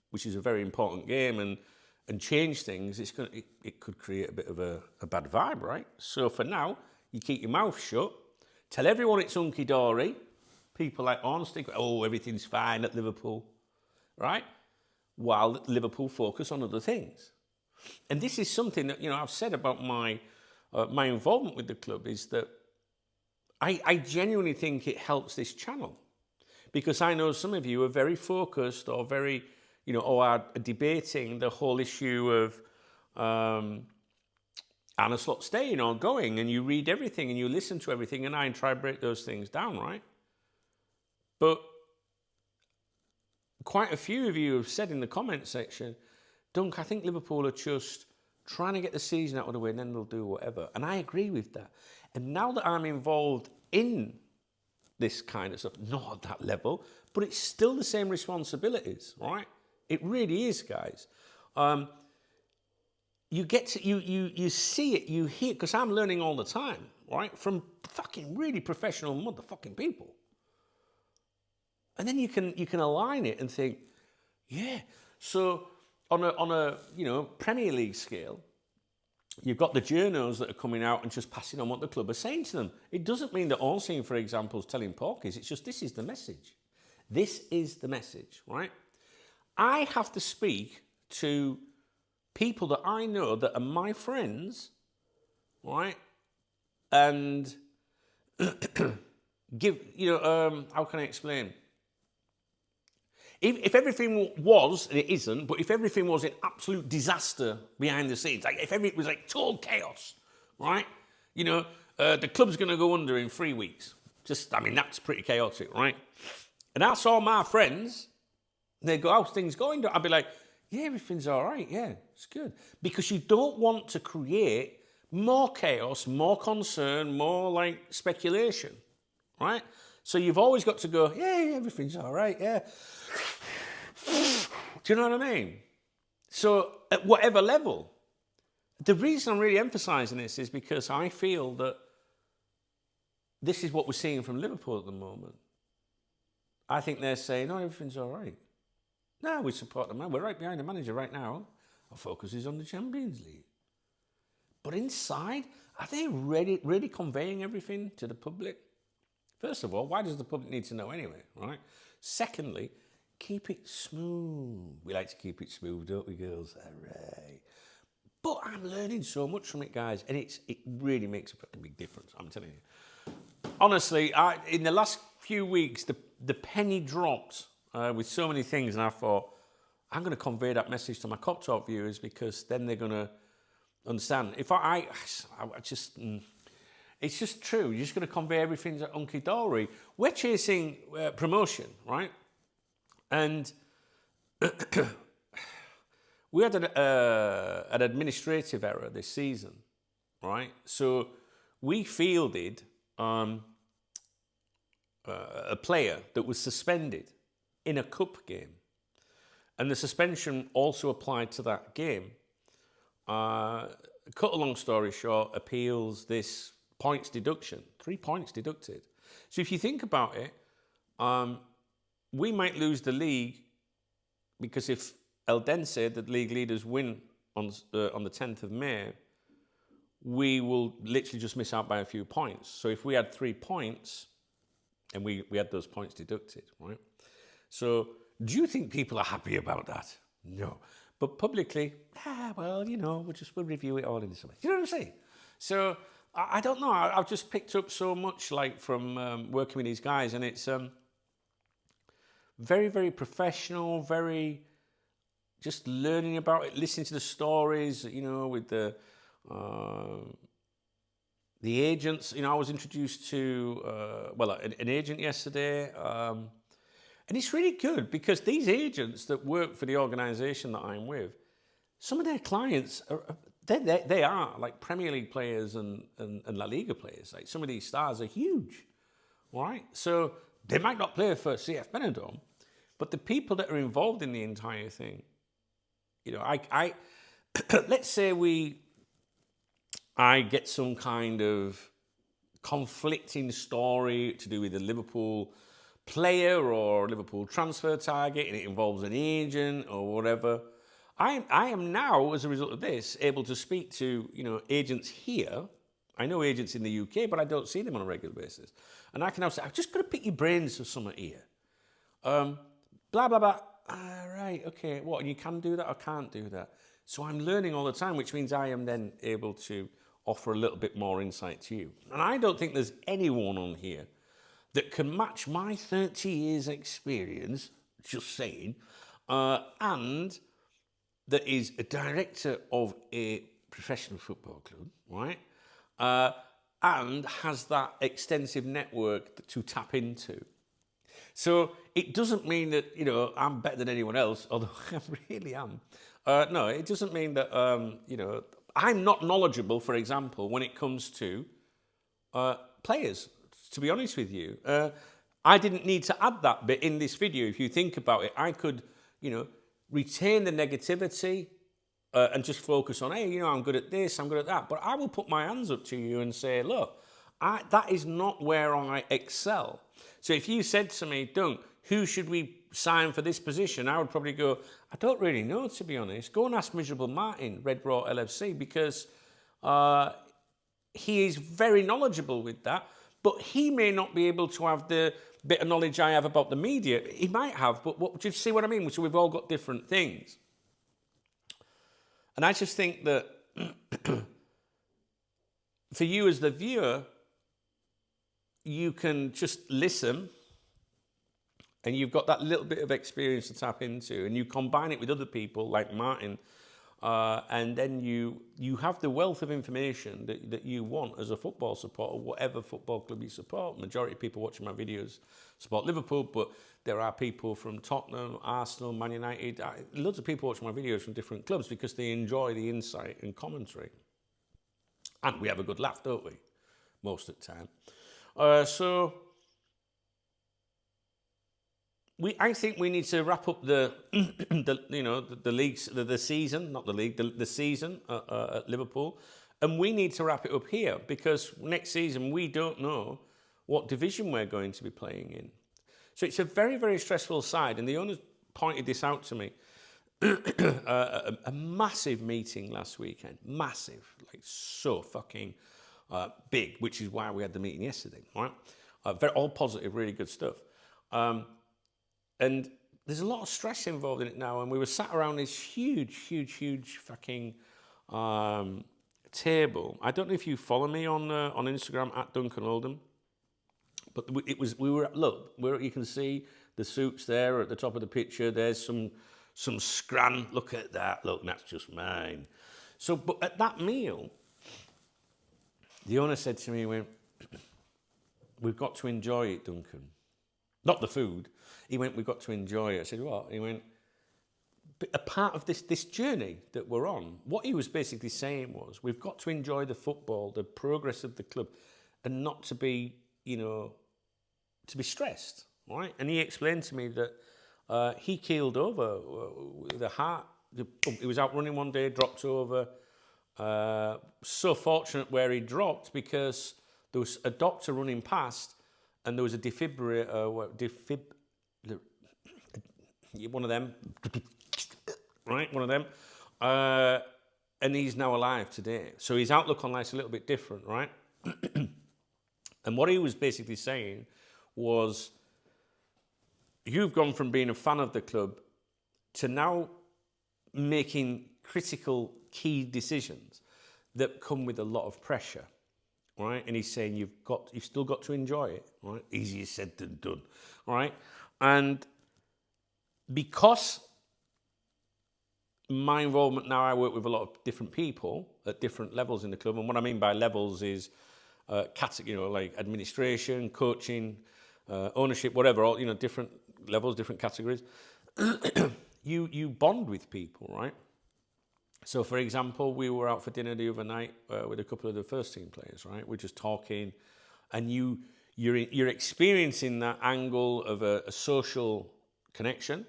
Speaker 1: which is a very important game, and change things, it could create a bit of a bad vibe, right? So for now, you keep your mouth shut, tell everyone it's hunky-dory. People like Ornstein, everything's fine at Liverpool, right? While Liverpool focus on other things. And this is something that, I've said about my involvement with the club is that I genuinely think it helps this channel because I know some of you are very focused or very, or are debating the whole issue of Anna Slot staying or going, and you read everything and you listen to everything, and I try to break those things down, right? But quite a few of you have said in the comment section, Dunk, I think Liverpool are just trying to get the season out of the way and then they'll do whatever. And I agree with that. And now that I'm involved in this kind of stuff, not at that level, but it's still the same responsibilities, right? It really is, guys. You get to, you see it, you hear, because I'm learning all the time, right? From fucking really professional motherfucking people. And then you can align it and think, yeah. So on a Premier League scale, you've got the journos that are coming out and just passing on what the club are saying to them. It doesn't mean that Allseen, for example, is telling porkies. It's just, this is the message. This is the message, right? I have to speak to people that I know that are my friends, right? And give, how can I explain? If everything was, and it isn't, but if everything was an absolute disaster behind the scenes, like if everything was like total chaos, right? The club's going to go under in 3 weeks. That's pretty chaotic, right? And I saw my friends, they go, how's things going? I'd be like, yeah, everything's all right, yeah, it's good. Because you don't want to create more chaos, more concern, more like speculation, right? So you've always got to go, yeah, everything's all right, yeah. Do you know what I mean? So at whatever level, the reason I'm really emphasising this is because I feel that this is what we're seeing from Liverpool at the moment. I think they're saying, oh, everything's all right. No, we support the man. We're right behind the manager right now. Our focus is on the Champions League. But inside, are they really conveying everything to the public? First of all, why does the public need to know anyway, right? Secondly, keep it smooth. We like to keep it smooth, don't we, girls? Hooray. But I'm learning so much from it, guys, and it really makes a fucking big difference, I'm telling you. Honestly, in the last few weeks, the penny dropped with so many things, and I thought, I'm going to convey that message to my Cop Talk viewers because then they're going to understand. If I just... It's just true. You're just going to convey everything to hunky-dory. We're chasing promotion, right? And we had an administrative error this season, right? So we fielded a player that was suspended in a cup game. And the suspension also applied to that game. Cut a long story short, appeals, this... points deduction, 3 points deducted. So if you think about it, we might lose the league because if Eldense, the league leaders, win on the 10th of May, we will literally just miss out by a few points. So if we had 3 points, and we had those points deducted, right? So do you think people are happy about that? No. But publicly, we'll review it all in the summer. Do you know what I'm saying? So I don't know. I've just picked up so much from working with these guys, and it's very, very professional, very just learning about it, listening to the stories, with the agents. I was introduced to, an agent yesterday, and it's really good because these agents that work for the organisation that I'm with, some of their clients they are like Premier League players and La Liga players. Like some of these stars are huge, right? So they might not play for CF Benidorm, but the people that are involved in the entire thing, I let's say I get some kind of conflicting story to do with a Liverpool player or Liverpool transfer target, and it involves an agent or whatever. I am now, as a result of this, able to speak to, agents here. I know agents in the UK, but I don't see them on a regular basis. And I can now say, I've just got to pick your brains for something here. Blah, blah, blah. Right, okay. What, and you can do that or can't do that? So I'm learning all the time, which means I am then able to offer a little bit more insight to you. And I don't think there's anyone on here that can match my 30 years experience, just saying, and that is a director of a professional football club, right? And has that extensive network to tap into. So it doesn't mean that, I'm better than anyone else, although I really am. No, it doesn't mean that, I'm not knowledgeable, for example, when it comes to players, to be honest with you. I didn't need to add that bit in this video. If you think about it, I could, retain the negativity and just focus on, hey, I'm good at this, I'm good at that. But I will put my hands up to you and say, look, that is not where I excel. So if you said to me, Dunk, who should we sign for this position? I would probably go, I don't really know, to be honest. Go and ask Miserable Martin, Red Raw LFC, because he is very knowledgeable with that, but he may not be able to have the bit of knowledge I have about the media. He might have, but do you see what I mean? So we've all got different things. And I just think that for you as the viewer, you can just listen, and you've got that little bit of experience to tap into, and you combine it with other people like Martin, and then you have the wealth of information that you want as a football supporter, whatever football club you support. Majority of people watching my videos support Liverpool, but there are people from Tottenham, Arsenal, Man United. Loads of people watching my videos from different clubs because they enjoy the insight and commentary. And we have a good laugh, don't we? Most of the time. I think we need to wrap up the leagues, the season, not the league, the season at Liverpool, and we need to wrap it up here because next season we don't know what division we're going to be playing in. So it's a very, very stressful side, and the owners pointed this out to me. A massive meeting last weekend, massive, like so fucking big, which is why we had the meeting yesterday, right? All positive, really good stuff. And there's a lot of stress involved in it now, and we were sat around this huge fucking table. I don't know if you follow me on Instagram at Duncan Oldham, but you can see the suits there at the top of the picture. There's some scran. Look at that. Look, that's just mine. So, but at that meal, the owner said to me, we've got to enjoy it, Duncan. Not the food. He went, we've got to enjoy it. I said, what? He went, but a part of this journey that we're on, what he was basically saying was, we've got to enjoy the football, the progress of the club, and not to be, to be stressed, right? And he explained to me that he keeled over with a heart. He was out running one day, dropped over. So fortunate where he dropped because there was a doctor running past and there was a defibrillator, one of them, right, one of them, and he's now alive today. So his outlook on life's a little bit different, right? And what he was basically saying was, you've gone from being a fan of the club to now making critical, key decisions that come with a lot of pressure, right? And he's saying you've still got to enjoy it, right? Easier said than done, right? And because my involvement now, I work with a lot of different people at different levels in the club, and what I mean by levels is like administration, coaching, ownership, whatever, all different levels, different categories. You bond with people, right? So, for example, we were out for dinner the other night with a couple of the first team players, right? We're just talking, and you're experiencing that angle of a social connection,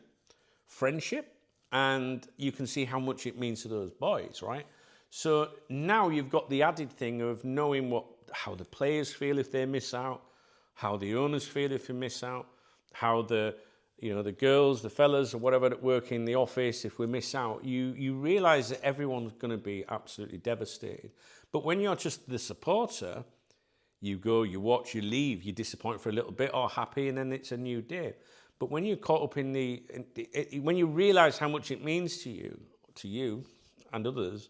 Speaker 1: friendship, and you can see how much it means to those boys, right? So now you've got the added thing of knowing how the players feel if they miss out, how the owners feel if they miss out, how the girls, the fellas, or whatever that work in the office, if we miss out, you realise that everyone's going to be absolutely devastated. But when you're just the supporter, you go, you watch, you leave, you're disappointed for a little bit or happy, and then it's a new day. But when you're caught up when you realise how much it means to you and others,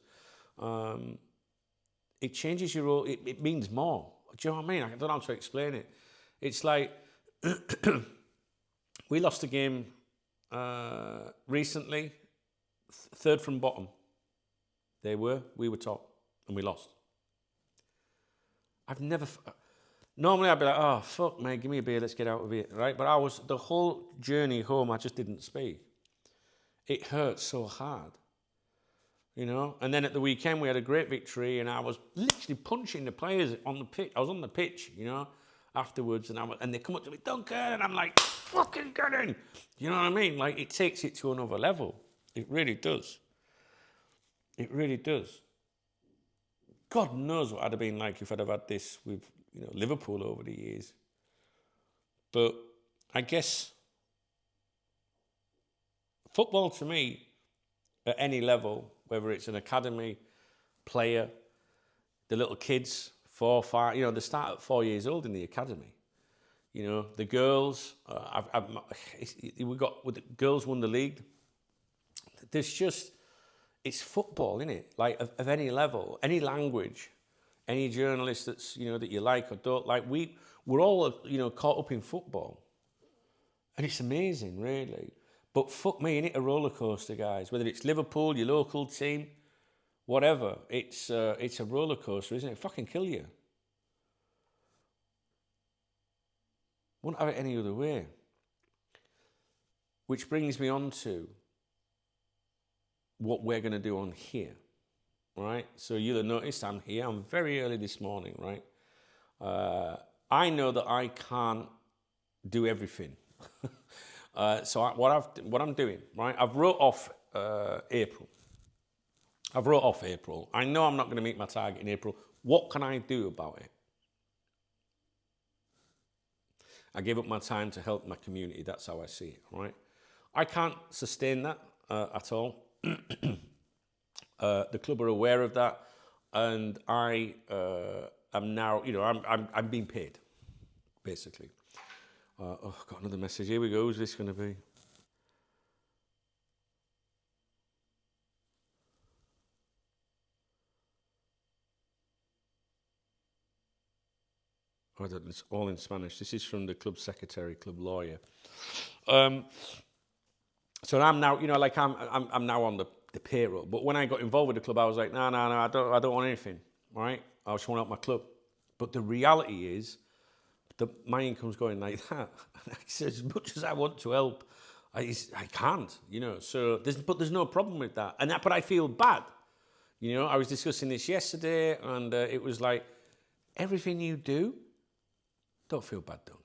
Speaker 1: it changes your role. It means more. Do you know what I mean? I don't know how to explain it. It's like we lost a game recently, third from bottom. We were top, and we lost. I've never... Normally I'd be like, oh, fuck, mate, give me a beer, let's get out of here, right? But the whole journey home, I just didn't speak. It hurt so hard, you know? And then at the weekend, we had a great victory, and I was literally punching the players on the pitch. I was on the pitch, you know, afterwards, and they come up to me, Duncan, and I'm like, fucking get in. You know what I mean? Like, it takes it to another level. It really does. It really does. God knows what I'd have been like if I'd have had this with, you know, Liverpool over the years. But I guess football to me, at any level, whether it's an academy player, the little kids, 4, 5, you know, they start at 4 years old in the academy. You know, the girls, the girls won the league. There's just, it's football, isn't it? Like of any level, any language, any journalist that's, you know, that you like or don't like, we're all, you know, caught up in football. And it's amazing, really. But fuck me, ain't it a roller coaster, guys? Whether it's Liverpool, your local team, whatever, it's a roller coaster, isn't it? Fucking kill you. Wouldn't have it any other way. Which brings me on to what we're going to do on here, right? So you'll have noticed I'm here. I'm very early this morning, right? I know that I can't do everything. So what I'm doing, right? I've wrote off April. I know I'm not going to meet my target in April. What can I do about it? I gave up my time to help my community. That's how I see it, right? I can't sustain that at all. The club are aware of that, and I am now, you know, I'm being paid, basically. I've got another message. Here we go. Who's this going to be? Oh, it's all in Spanish. This is from the club secretary, club lawyer. So I'm now, you know, like I'm now on the payroll. But when I got involved with the club, I was like, no, I don't want anything, right? I just want to help my club. But the reality is that my income's going like that. As much as I want to help, I can't, you know. So there's no problem with that. But I feel bad. You know, I was discussing this yesterday, and it was like, everything you do, don't feel bad, Doug.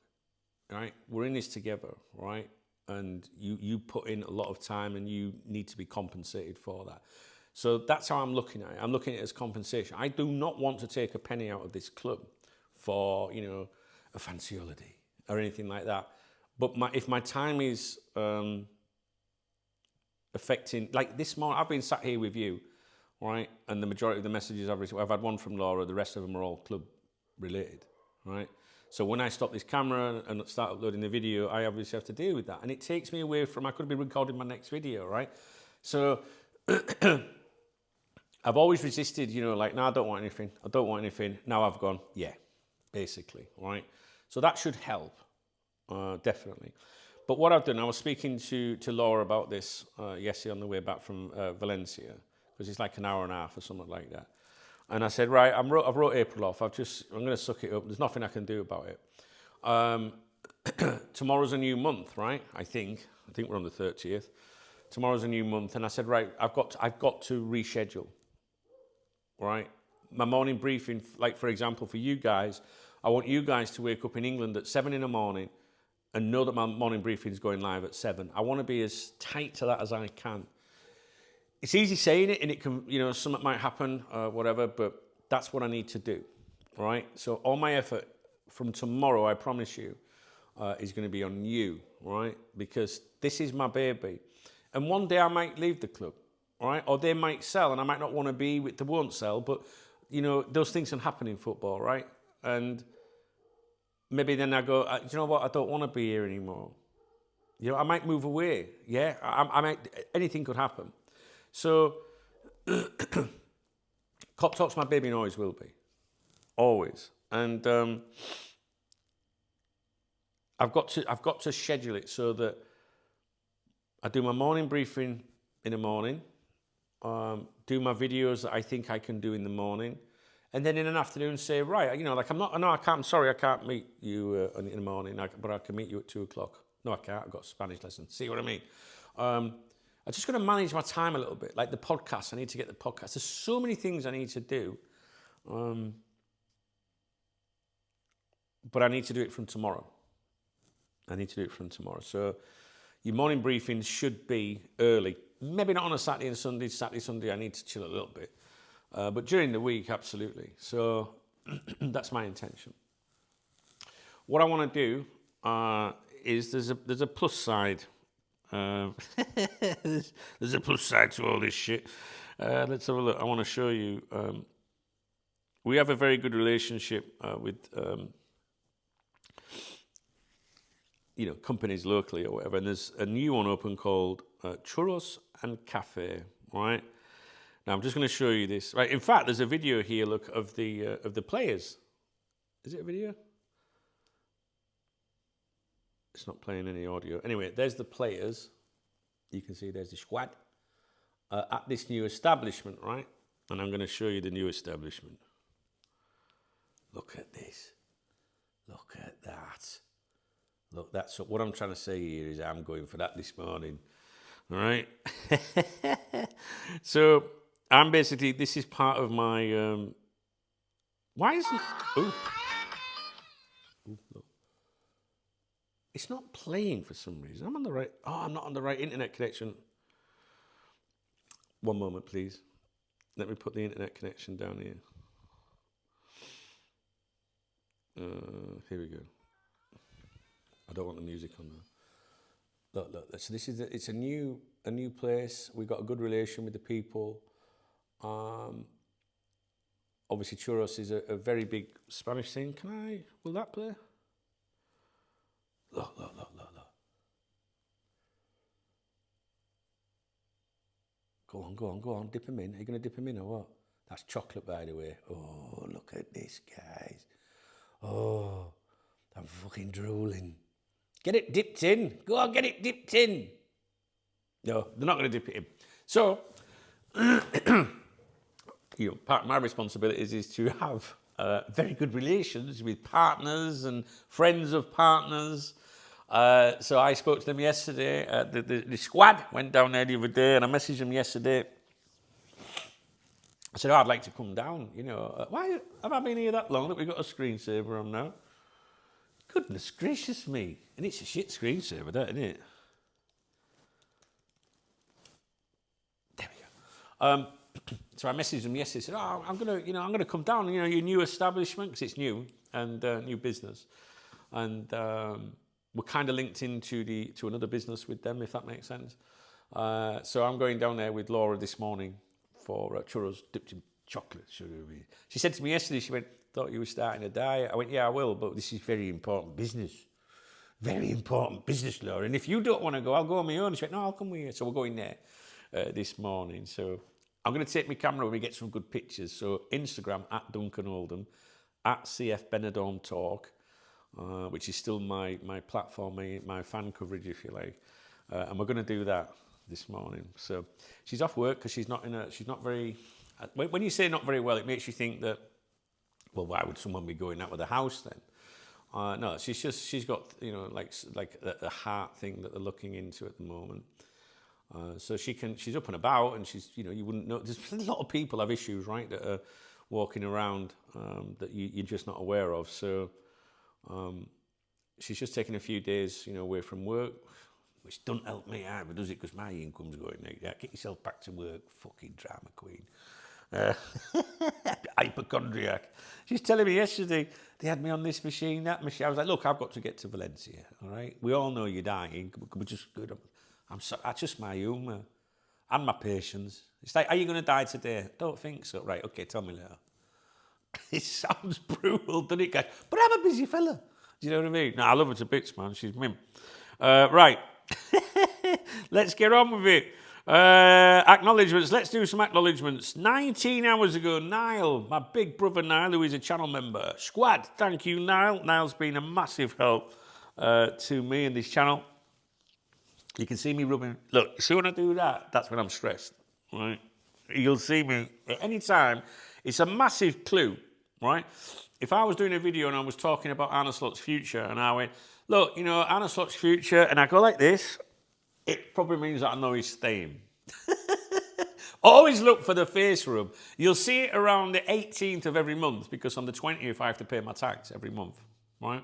Speaker 1: Right? We're in this together, right? And you put in a lot of time, and you need to be compensated for that. So that's how I'm looking at it. I'm looking at it as compensation. I do not want to take a penny out of this club for, you know, a fancy holiday or anything like that. But if my time is affecting, like this morning, I've been sat here with you, right? And the majority of the messages I've received, I've had one from Laura, the rest of them are all club related, right? So when I stop this camera and start uploading the video, I obviously have to deal with that. And it takes me away from, I could be recording my next video, right? So I've always resisted, you know, like, no, I don't want anything. Now I've gone, yeah, basically, right? So that should help, definitely. But what I've done, I was speaking to Laura about this yesterday on the way back from Valencia, because it's like an hour and a half or something like that. And I said, right, I've wrote April off. I'm going to suck it up. There's nothing I can do about it. Tomorrow's a new month, right? I think we're on the 30th. Tomorrow's a new month. And I said, right, I've got to reschedule, right? My morning briefing, like, for example, for you guys, I want you guys to wake up in England at 7 in the morning and know that my morning briefing is going live at 7. I want to be as tight to that as I can. It's easy saying it, and it can, you know, something might happen, whatever, but that's what I need to do, right? So all my effort from tomorrow, I promise you, is going to be on you, right? Because this is my baby. And one day I might leave the club, right? Or they might sell, and I might not want to be with, they won't sell, but, you know, those things can happen in football, right? And maybe then I go, you know what, I don't want to be here anymore. You know, I might move away, yeah? I might, anything could happen. So, Cop Talk's my baby and always will be. Always. And I've got to schedule it so that I do my morning briefing in the morning, do my videos that I think I can do in the morning, and then in an afternoon say, right, like I'm sorry, I can't meet you in the morning, but I can meet you at 2:00. No, I can't. I've got a Spanish lesson. See what I mean? I'm just going to manage my time a little bit. Like the podcast, I need to get the podcast. There's so many things I need to do, but I need to do it from tomorrow. So your morning briefings should be early. Maybe not on a Saturday and Sunday. Saturday, Sunday, I need to chill a little bit. But during the week, absolutely. So that's my intention. What I want to do is there's a plus side. There's a plus side to all this shit. Let's have a look. I want to show you. We have a very good relationship with companies locally or whatever. And there's a new one open called Churros and Cafe, right? Now I'm just going to show you this. Right. In fact, there's a video here. Look of the players. Is it a video? It's not playing any audio. Anyway, there's the players. You can see there's the squad at this new establishment, right? And I'm going to show you the new establishment. Look at this. Look at that. Look, that's what I'm trying to say here is I'm going for that this morning. All right. So I'm basically, this is part of my, why isn't, look. It's not playing for some reason. I'm not on the right internet connection. One moment, please. Let me put the internet connection down here. Here we go. I don't want the music on there. Look. So it's a new place. We've got a good relation with the people. Obviously, churros is a very big Spanish thing. Will that play? Look. Go on. Dip him in. Are you going to dip him in or what? That's chocolate, by the way. Oh, look at this, guys. Oh, I'm fucking drooling. Get it dipped in. Go on, get it dipped in. No, they're not going to dip it in. So, part of my responsibilities is to have very good relations with partners and friends of partners. So I spoke to them yesterday. The squad went down there the other day, and I messaged them yesterday. I said, I'd like to come down. Why have I been here that long that we've got a screensaver on now? Goodness gracious me. And it's a shit screensaver, that, isn't it? There we go. So I messaged them yesterday. Said, I'm gonna come down. Your new establishment, because it's new and new business, and we're kind of linked into another business with them, if that makes sense. So I'm going down there with Laura this morning for churros dipped in chocolate. She said to me yesterday, she went, thought you were starting a diet. I went, yeah, I will, but this is very important business. Very important business, Laura. And if you don't want to go, I'll go on my own. She went, no, I'll come with you. So we're going there this morning. So I'm going to take my camera when we get some good pictures. So Instagram, at Duncan Oldham, at CF Benidorm Talk, which is still my platform, my fan coverage, if you like. And we're going to do that this morning. So she's off work because she's not very, when you say not very well, it makes you think that, well, why would someone be going out with a house then? No, she's got, like the heart thing that they're looking into at the moment. So she's up and about, and she's, you wouldn't know. There's a lot of people have issues, right, that are walking around that you're just not aware of. So she's just taking a few days, away from work, which doesn't help me either, does it? Because my income's going like that. Get yourself back to work, fucking drama queen. Hypochondriac. She's telling me yesterday they had me on this machine, that machine. I was like, look, I've got to get to Valencia. All right, we all know you're dying. We're just good. That's just my humour and my patience. It's like, are you going to die today? Don't think so. Right, okay, tell me later. It sounds brutal, doesn't it, guys? But I'm a busy fella. Do you know what I mean? No, I love her to bits, man. She's mim. Right. Let's get on with it. Acknowledgements. Let's do some acknowledgements. 19 hours ago, Niall, my big brother Niall, who is a channel member. Squad, thank you, Niall. Niall's been a massive help to me and this channel. You can see me rubbing. Look, see when I do that, that's when I'm stressed, right? You'll see me at any time. It's a massive clue, right? If I was doing a video and I was talking about Arne Slot's future and I went, look, you know, Arne Slot's future, and I go like this, it probably means that I know he's staying. Always look for the face rub. You'll see it around the 18th of every month because on the 20th I have to pay my tax every month, right?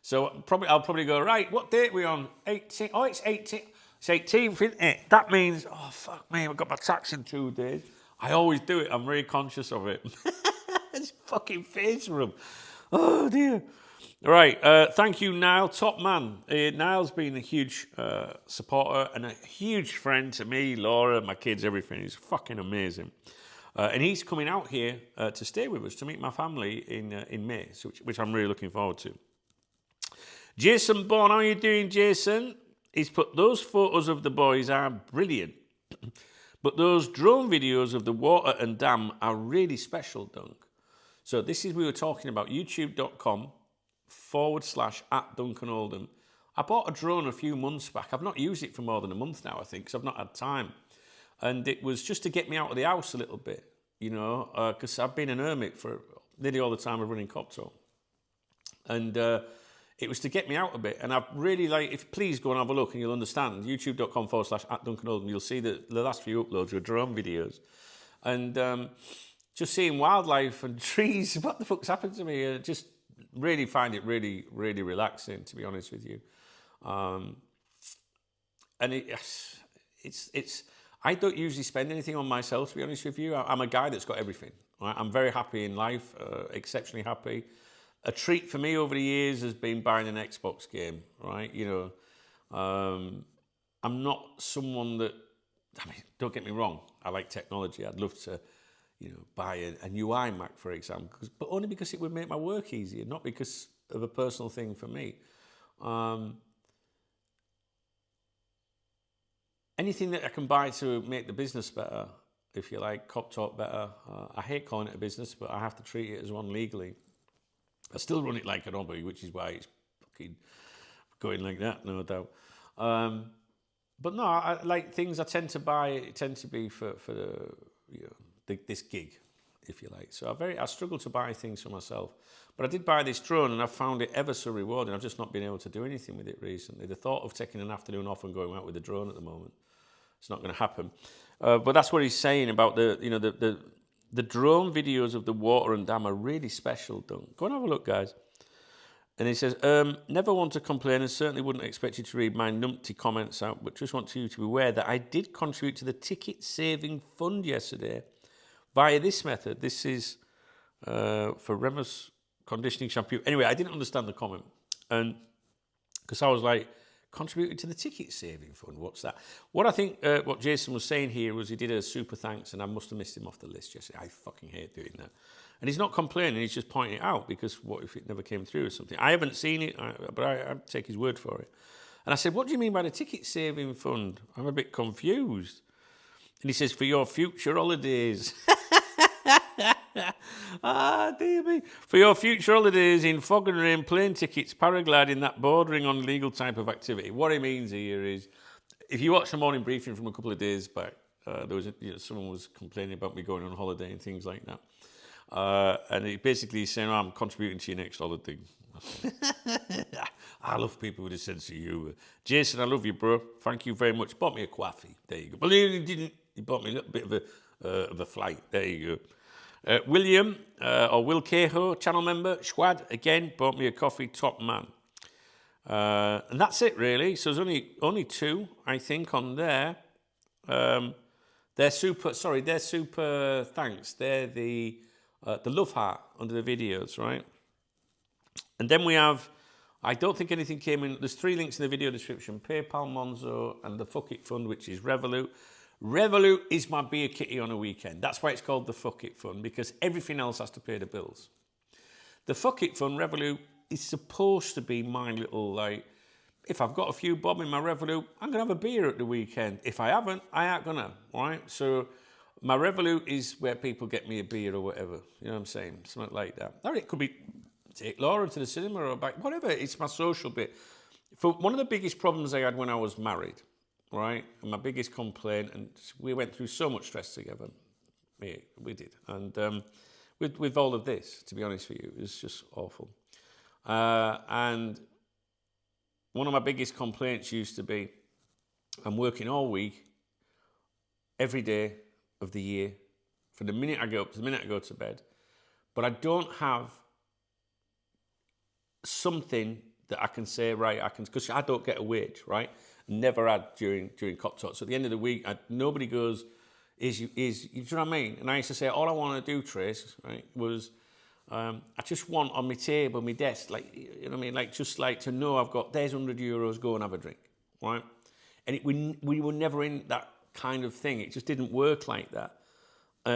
Speaker 1: So I'll probably go, right, what date are we on? 18th. Oh, it's 18th. It's 18th, isn't it? That means, oh, fuck me, I've got my tax in 2 days. I always do it. I'm very conscious of it. It's fucking face rub. Oh, dear. Right, thank you, Niall. Top man. Niall's been a huge supporter and a huge friend to me, Laura, my kids, everything. He's fucking amazing. And he's coming out here to stay with us, to meet my family in May, which I'm really looking forward to. Jason Bourne, how are you doing, Jason? He's put, those photos of the boys are brilliant. But those drone videos of the water and dam are really special, Dunk. So this is, we were talking about youtube.com/@Duncan Oldham. I bought a drone a few months back. I've not used it for more than a month now, I think, because I've not had time. And it was just to get me out of the house a little bit, you know, because I've been an hermit for nearly all the time of running Copto. And it was to get me out a bit. And I really please go and have a look and you'll understand. youtube.com/@Duncan Oldham. You'll see that the last few uploads were drone videos. And just seeing wildlife and trees, what the fuck's happened to me? Just really find it really, really relaxing, to be honest with you. And I don't usually spend anything on myself, to be honest with you. I'm a guy that's got everything. Right? I'm very happy in life, exceptionally happy. A treat for me over the years has been buying an Xbox game, right? You know, I'm not someone that, I mean, don't get me wrong, I like technology. I'd love to, you know, buy a new iMac, for example, but only because it would make my work easier, not because of a personal thing for me. Anything that I can buy to make the business better, if you like, Cop Talk better. I hate calling it a business, but I have to treat it as one legally. I still run it like an hobby, which is why it's fucking going like that, no doubt. But no, I like things I tend to buy, tend to be for the, you know, this gig, if you like. So I struggle to buy things for myself. But I did buy this drone and I found it ever so rewarding. I've just not been able to do anything with it recently. The thought of taking an afternoon off and going out with a drone at the moment, it's not going to happen. But that's what he's saying about the drone videos of the water and dam are really special, don't. Go and have a look, guys. And he says, never want to complain and certainly wouldn't expect you to read my numpty comments out, but just want you to be aware that I did contribute to the ticket saving fund yesterday via this method. This is for Remus conditioning shampoo. Anyway, I didn't understand the comment. And because I was like, contributed to the ticket saving fund, what's that? What I think, what Jason was saying here was he did a super thanks and I must have missed him off the list yesterday. I fucking hate doing that. And he's not complaining, he's just pointing it out because what if it never came through or something? I haven't seen it, but I take his word for it. And I said, what do you mean by the ticket saving fund? I'm a bit confused. And he says, for your future holidays. Ah, dear me. For your future holidays in fog and rain, plane tickets, paragliding, that bordering on legal type of activity. What he means here is, if you watch the morning briefing from a couple of days back, there was someone was complaining about me going on holiday and things like that. And he basically is saying, oh, I'm contributing to your next holiday. I love people with a sense of humour. Jason, I love you, bro. Thank you very much. Bought me a coffee. There you go. But he didn't. He bought me a little bit of a flight. There you go. William, or Will Cahill, channel member, Schwad, again, bought me a coffee, top man. And that's it, really. So there's only two, I think, on there. They're super thanks. They're the love heart under the videos, right? And then we have, I don't think anything came in. There's 3 links in the video description: PayPal, Monzo, and the Fuck It Fund, which is Revolut. Revolut is my beer kitty on a weekend. That's why it's called the Fuck It Fund, because everything else has to pay the bills. The Fuck It Fund, Revolut, is supposed to be my little, like, if I've got a few bob in my Revolut, I'm going to have a beer at the weekend. If I haven't, I ain't going to, right? So my Revolut is where people get me a beer or whatever. You know what I'm saying? Something like that. Or it could be take Laura to the cinema or back, whatever. It's my social bit. For one of the biggest problems I had when I was married, right, and my biggest complaint, and we went through so much stress together, we did, and with all of this, to be honest with you, it was just awful. And one of my biggest complaints used to be, I'm working all week, every day of the year, from the minute I get up to the minute I go to bed, but I don't have something that I can say, right, because I don't get a wage, right? Never had during Cop Talk. So at the end of the week, nobody goes, you know what I mean? And I used to say, all I want to do, Trace, right, was I just want on my table, my desk, like, you know what I mean? Like, just like to know I've got, there's €100, go and have a drink, right? And we were never in that kind of thing. It just didn't work like that.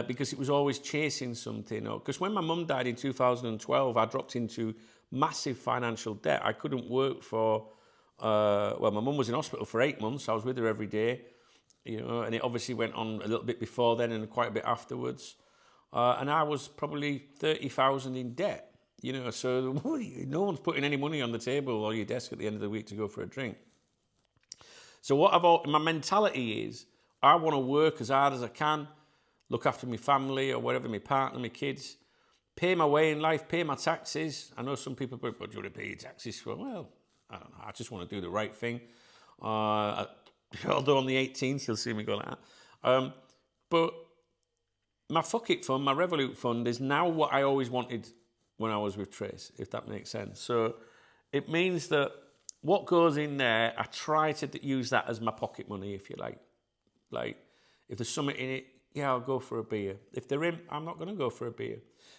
Speaker 1: Because it was always chasing something. Because when my mum died in 2012, I dropped into massive financial debt. I couldn't work for, my mum was in hospital for 8 months. I was with her every day, and it obviously went on a little bit before then and quite a bit afterwards. And I was probably 30,000 in debt, so no one's putting any money on the table or your desk at the end of the week to go for a drink. So my mentality is, I want to work as hard as I can, look after my family or whatever, my partner, my kids, pay my way in life, pay my taxes. I know some people go, but do you want to pay your taxes for? Well, I don't know. I just want to do the right thing. Although on the 18th, you'll see me go like that. But my Fuck It fund, my Revolut fund, is now what I always wanted when I was with Trace, if that makes sense. So it means that what goes in there, I try to use that as my pocket money, if you like. Like, if there's something in it, yeah, I'll go for a beer. If they're in, I'm not going to go for a beer.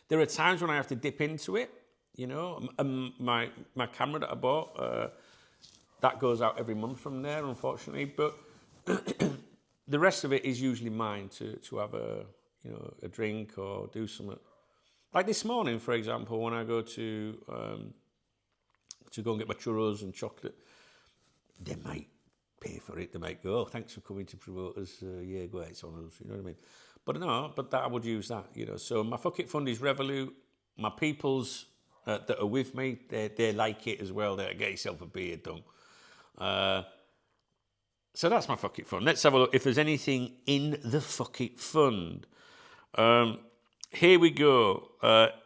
Speaker 1: There are times when I have to dip into it, my camera that I bought, that goes out every month from there, unfortunately. But the rest of it is usually mine to have a drink or do something. Like this morning, for example, when I go to go and get my churros and chocolate, they might pay for it. They might go, oh, thanks for coming to promote us. Yeah, go ahead, it's on us. You know what I mean? But that I would use that. So my Fuck It fund is Revolut. My peoples that are with me, they like it as well. They get yourself a beer done. So that's my Fuck It fund. Let's have a look if there's anything in the Fuck It fund. Here we go.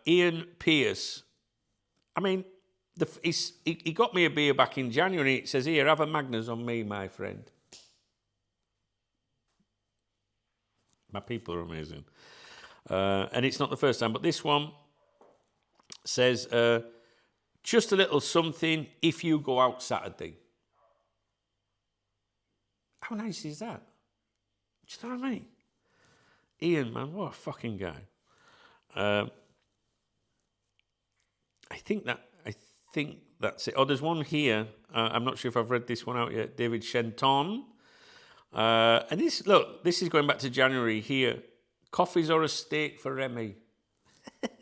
Speaker 1: Ian Pierce. I mean, he got me a beer back in January. It says, here, have a Magners on me, my friend. My people are amazing. And it's not the first time, but this one says, just a little something if you go out Saturday. How nice is that? Do you know what I mean? Ian, man, what a fucking guy. I think that's it. Oh, there's one here. I'm not sure if I've read this one out yet. David Shenton. And this is going back to January here. Coffees or a steak for Remy.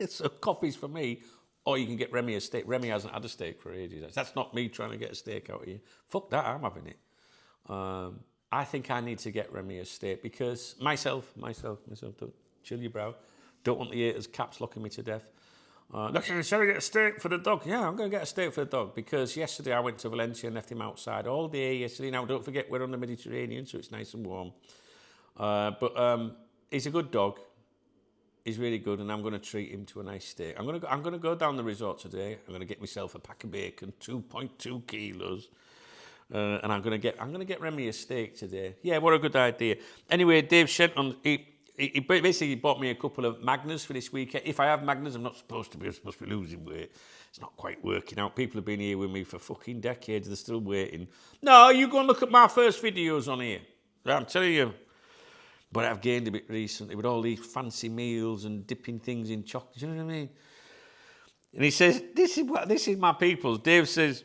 Speaker 1: So coffees for me, or you can get Remy a steak. Remy hasn't had a steak for ages. That's not me trying to get a steak out of you. Fuck that, I'm having it. I think I need to get Remy a steak because myself, don't chill your brow. Don't want the haters caps locking me to death. Look, shall we get a steak for the dog? Yeah, I'm going to get a steak for the dog because yesterday I went to Valencia and left him outside all day yesterday. Now, don't forget, we're on the Mediterranean, so it's nice and warm. But he's a good dog. He's really good, and I'm going to treat him to a nice steak. I'm going to go down the resort today. I'm going to get myself a pack of bacon, 2.2 kilos. And I'm going to get Remy a steak today. Yeah, what a good idea. Anyway, Dave Shenton, he basically bought me a couple of Magners for this weekend. If I have Magners, I'm supposed to be losing weight. It's not quite working out. People have been here with me for fucking decades. They're still waiting. No, you go and look at my first videos on here. I'm telling you. But I've gained a bit recently with all these fancy meals and dipping things in chocolate. You know what I mean? And he says, this is my people's. Dave says,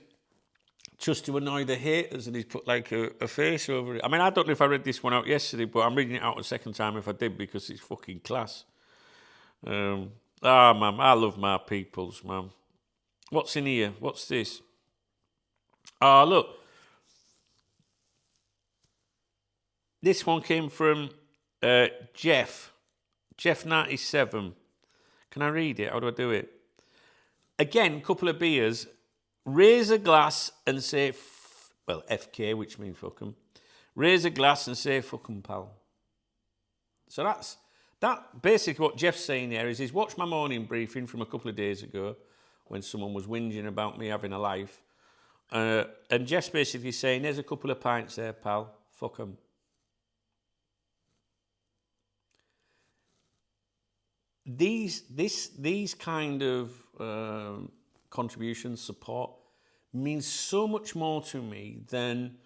Speaker 1: just to annoy the haters, and he's put like a face over it. I mean, I don't know if I read this one out yesterday, but I'm reading it out a second time if I did because it's fucking class. Man, I love my peoples, man. What's in here? What's this? Look. This one came from Jeff 97. Can I read it? How do I do it? Again, couple of beers. Raise a glass and say well, FK, which means fuck 'em. Raise a glass and say fuck 'em, pal. So that basically what Jeff's saying there is he's watched my morning briefing from a couple of days ago when someone was whinging about me having a life. And Jeff's basically saying, there's a couple of pints there, pal. Fuck 'em. These kind of contributions, support, means so much more to me than,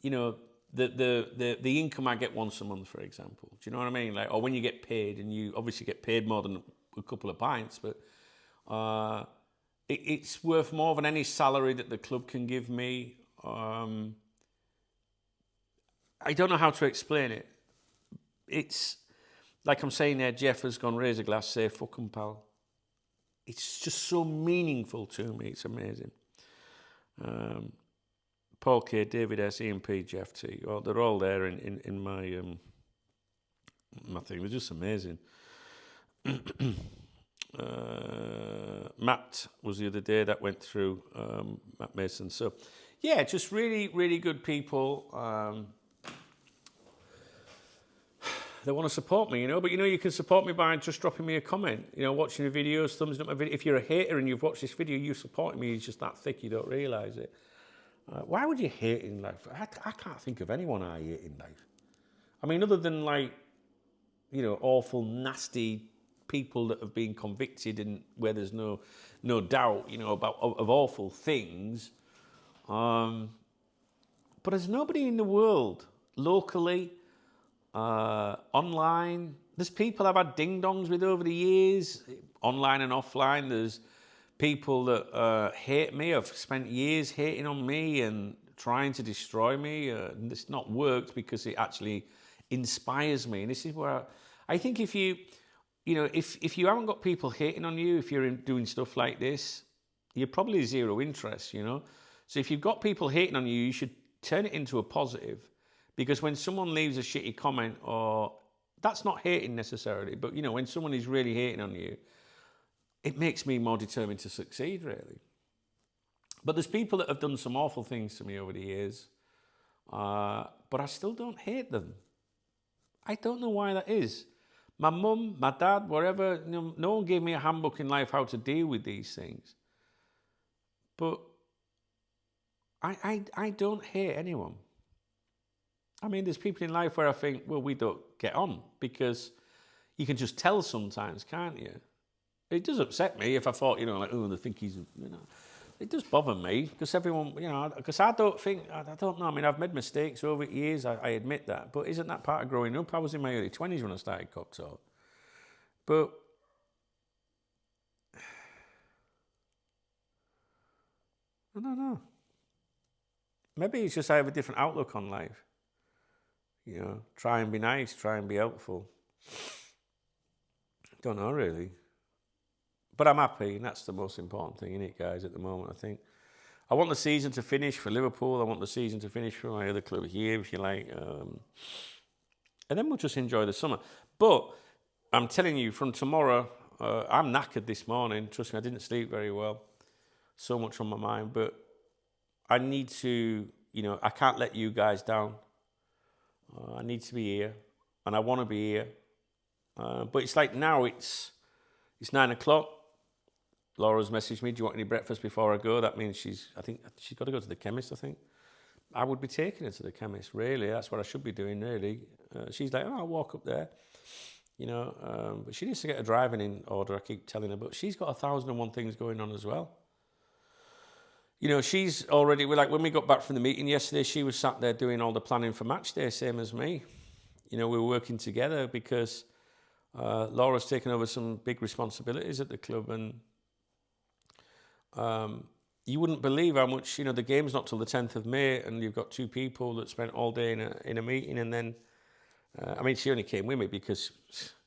Speaker 1: you know, the income I get once a month, for example. Do you know what I mean? Like, or when you get paid, and you obviously get paid more than a couple of pints, but it's worth more than any salary that the club can give me. I don't know how to explain it. It's like I'm saying there, Jeff has gone, raise a glass, say fuck 'em, pal. It's just so meaningful to me. It's amazing. Paul K, David S, Ian P, Jeff T. Well, they're all there in my my thing. They're just amazing. Matt was the other day that went through, Matt Mason. So, yeah, just really, really good people. They want to support me, you know. But, you know, you can support me by just dropping me a comment, you know, watching the videos, thumbs up my video. If you're a hater and you've watched this video, you supporting me is just that thick, you don't realise it. Why would you hate in life? I can't think of anyone I hate in life. I mean, other than, like, you know, awful, nasty people that have been convicted and where there's no doubt, you know, of awful things. But there's nobody in the world, locally, online. There's people I've had ding-dongs with over the years, online and offline. There's people that hate me, have spent years hating on me and trying to destroy me. And it's not worked because it actually inspires me. And this is where I think if you haven't got people hating on you, if you're doing stuff like this, you're probably zero interest, you know. So if you've got people hating on you, you should turn it into a positive. Because when someone leaves a shitty comment, or that's not hating necessarily, but, you know, when someone is really hating on you, it makes me more determined to succeed, really. But there's people that have done some awful things to me over the years, but I still don't hate them. I don't know why that is. My mum, my dad, whatever, you know, no one gave me a handbook in life how to deal with these things. But I don't hate anyone. I mean, there's people in life where I think, well, we don't get on, because you can just tell sometimes, can't you? It does upset me if I thought, you know, like, oh, they think he's, you know. It does bother me, because everyone, you know, because I don't know. I mean, I've made mistakes over the years, I admit that. But isn't that part of growing up? I was in my early 20s when I started Cock Talk. But I don't know. Maybe it's just I have a different outlook on life. You know, try and be nice, try and be helpful. Don't know, really. But I'm happy, and that's the most important thing, isn't it, guys, at the moment, I think. I want the season to finish for Liverpool. I want the season to finish for my other club here, if you like. And then we'll just enjoy the summer. But I'm telling you, from tomorrow, I'm knackered this morning. Trust me, I didn't sleep very well. So much on my mind. But I need to, you know, I can't let you guys down. I need to be here, and I want to be here. But it's like now it's 9 o'clock. Laura's messaged me, do you want any breakfast before I go? That means I think she's got to go to the chemist, I think. I would be taking her to the chemist, really. That's what I should be doing, really. She's like, oh, I'll walk up there. You know, but she needs to get her driving in order, I keep telling her. But she's got 1,001 things going on as well. You know, she's already, like when we got back from the meeting yesterday, she was sat there doing all the planning for match day, same as me. You know, we were working together because Laura's taken over some big responsibilities at the club, and you wouldn't believe how much, you know, the game's not till the 10th of May, and you've got two people that spent all day in a meeting, and then, I mean, she only came with me because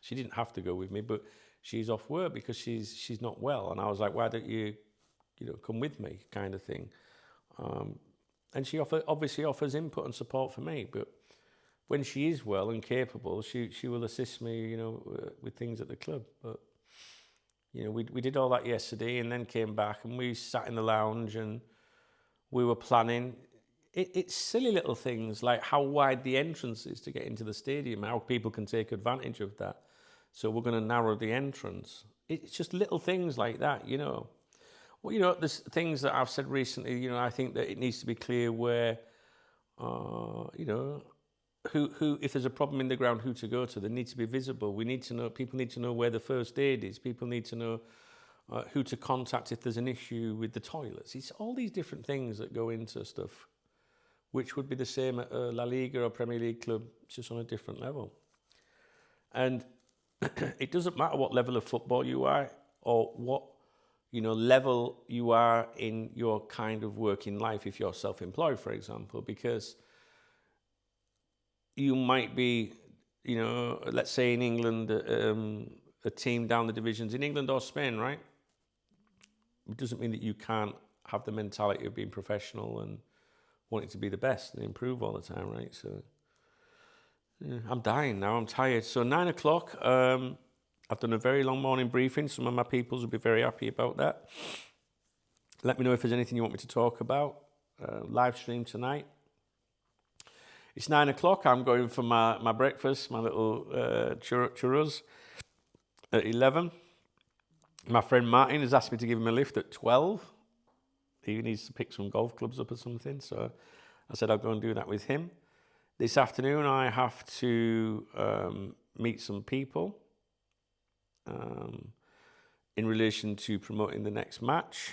Speaker 1: she didn't have to go with me, but she's off work because she's not well, and I was like, why don't you know, come with me, kind of thing. And she obviously offers input and support for me, but when she is well and capable, she will assist me, you know, with things at the club. But you know, we did all that yesterday, and then came back and we sat in the lounge and we were planning. it's silly little things like how wide the entrance is to get into the stadium, how people can take advantage of that. So we're going to narrow the entrance. It's just little things like that, you know. Well, you know, there's things that I've said recently, you know, I think that it needs to be clear where, you know, who, if there's a problem in the ground, who to go to. They need to be visible. We need to know, people need to know where the first aid is. People need to know who to contact if there's an issue with the toilets. It's all these different things that go into stuff, which would be the same at a La Liga or Premier League club, just on a different level. And it doesn't matter what level of football you are or what, you know, level you are in your kind of working life, if you're self-employed, for example, because you might be, you know, let's say in England, a team down the divisions in England or Spain, right? It doesn't mean that you can't have the mentality of being professional and wanting to be the best and improve all the time, right? So yeah, I'm dying now, I'm tired. So 9 o'clock, I've done a very long morning briefing. Some of my peoples will be very happy about that. Let me know if there's anything you want me to talk about. Live stream tonight. It's 9 o'clock. I'm going for my breakfast, my little churros at 11. My friend Martin has asked me to give him a lift at 12. He needs to pick some golf clubs up or something. So I said I'll go and do that with him. This afternoon I have to meet some people in relation to promoting the next match.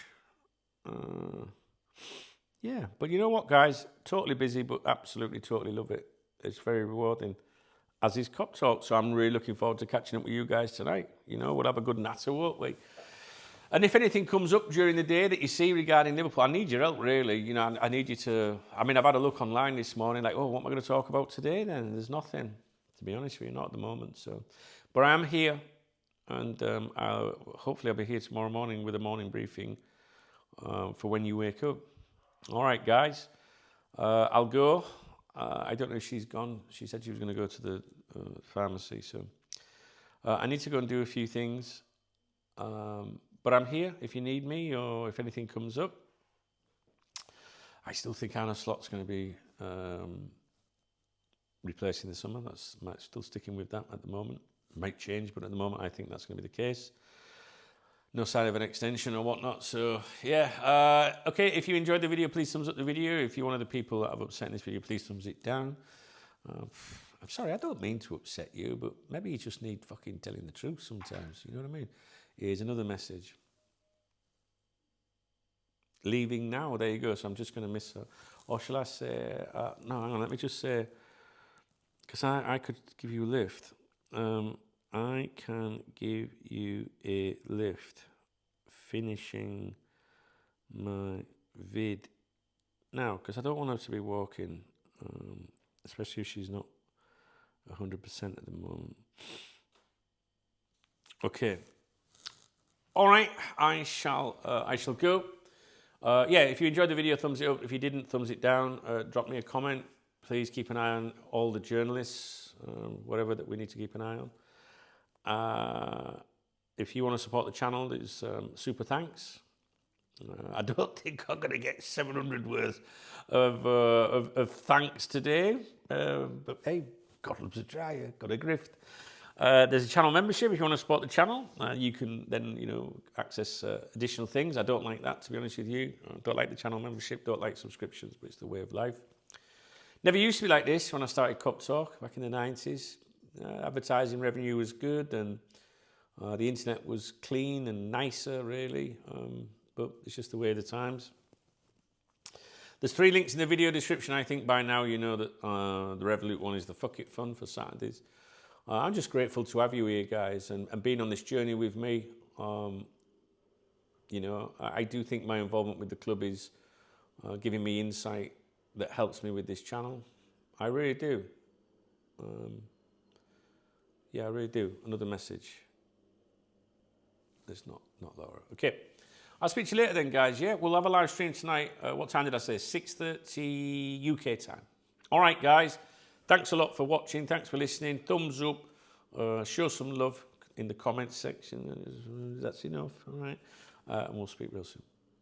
Speaker 1: Yeah, but you know what, guys? Totally busy, but absolutely, totally love it. It's very rewarding, as is Cop Talk. So I'm really looking forward to catching up with you guys tonight. You know, we'll have a good natter, won't we? And if anything comes up during the day that you see regarding Liverpool, I need your help, really. You know, I need you to... I mean, I've had a look online this morning, like, oh, what am I going to talk about today then? There's nothing, to be honest with you, not at the moment. So, but I am here, and hopefully I'll be here tomorrow morning with a morning briefing for when you wake up. All right, guys, I'll go. I don't know if she's gone. She said she was going to go to the pharmacy, so I need to go and do a few things. But I'm here if you need me or if anything comes up. I still think Anna Slott's going to be replacing the summer. That's still sticking with that at the moment. Might change, but at the moment I think that's going to be the case. No sign of an extension or whatnot. So yeah, okay, if you enjoyed the video, please thumbs up the video. If you're one of the people that have upset in this video, please thumbs it down. I'm sorry, I don't mean to upset you, but maybe you just need fucking telling the truth sometimes. You know what I mean? Here's another message. Leaving now, there you go. So I'm just going to miss her. Or shall I say, no, hang on, let me just say, because I could give you a lift. I can give you a lift finishing my vid now, because I don't want her to be walking, especially if she's not 100% at the moment. Okay. All right, I shall go. Yeah, if you enjoyed the video, thumbs it up. If you didn't, thumbs it down. Drop me a comment. Please keep an eye on all the journalists, whatever that we need to keep an eye on. If you want to support the channel, there's super thanks. I don't think I'm going to get 700 worth of thanks today, but hey, God loves a try, got a grift. There's a channel membership if you want to support the channel. You can then, you know, access additional things. I don't like that, to be honest with you. I don't like the channel membership, don't like subscriptions, but it's the way of life. Never used to be like this when I started Cop Talk back in the 90s. Advertising revenue was good and the internet was clean and nicer, really. But it's just the way of the times. There's 3 links in the video description. I think by now you know that the Revolut one is the Fuck It Fund for Saturdays. I'm just grateful to have you here, guys, and being on this journey with me. You know, I do think my involvement with the club is giving me insight that helps me with this channel. I really do. Yeah, I really do. Another message. It's not Laura. Okay. I'll speak to you later then, guys. Yeah, we'll have a live stream tonight. What time did I say? 6:30 UK time. All right, guys. Thanks a lot for watching. Thanks for listening. Thumbs up. Show some love in the comments section. That's enough. All right. And we'll speak real soon.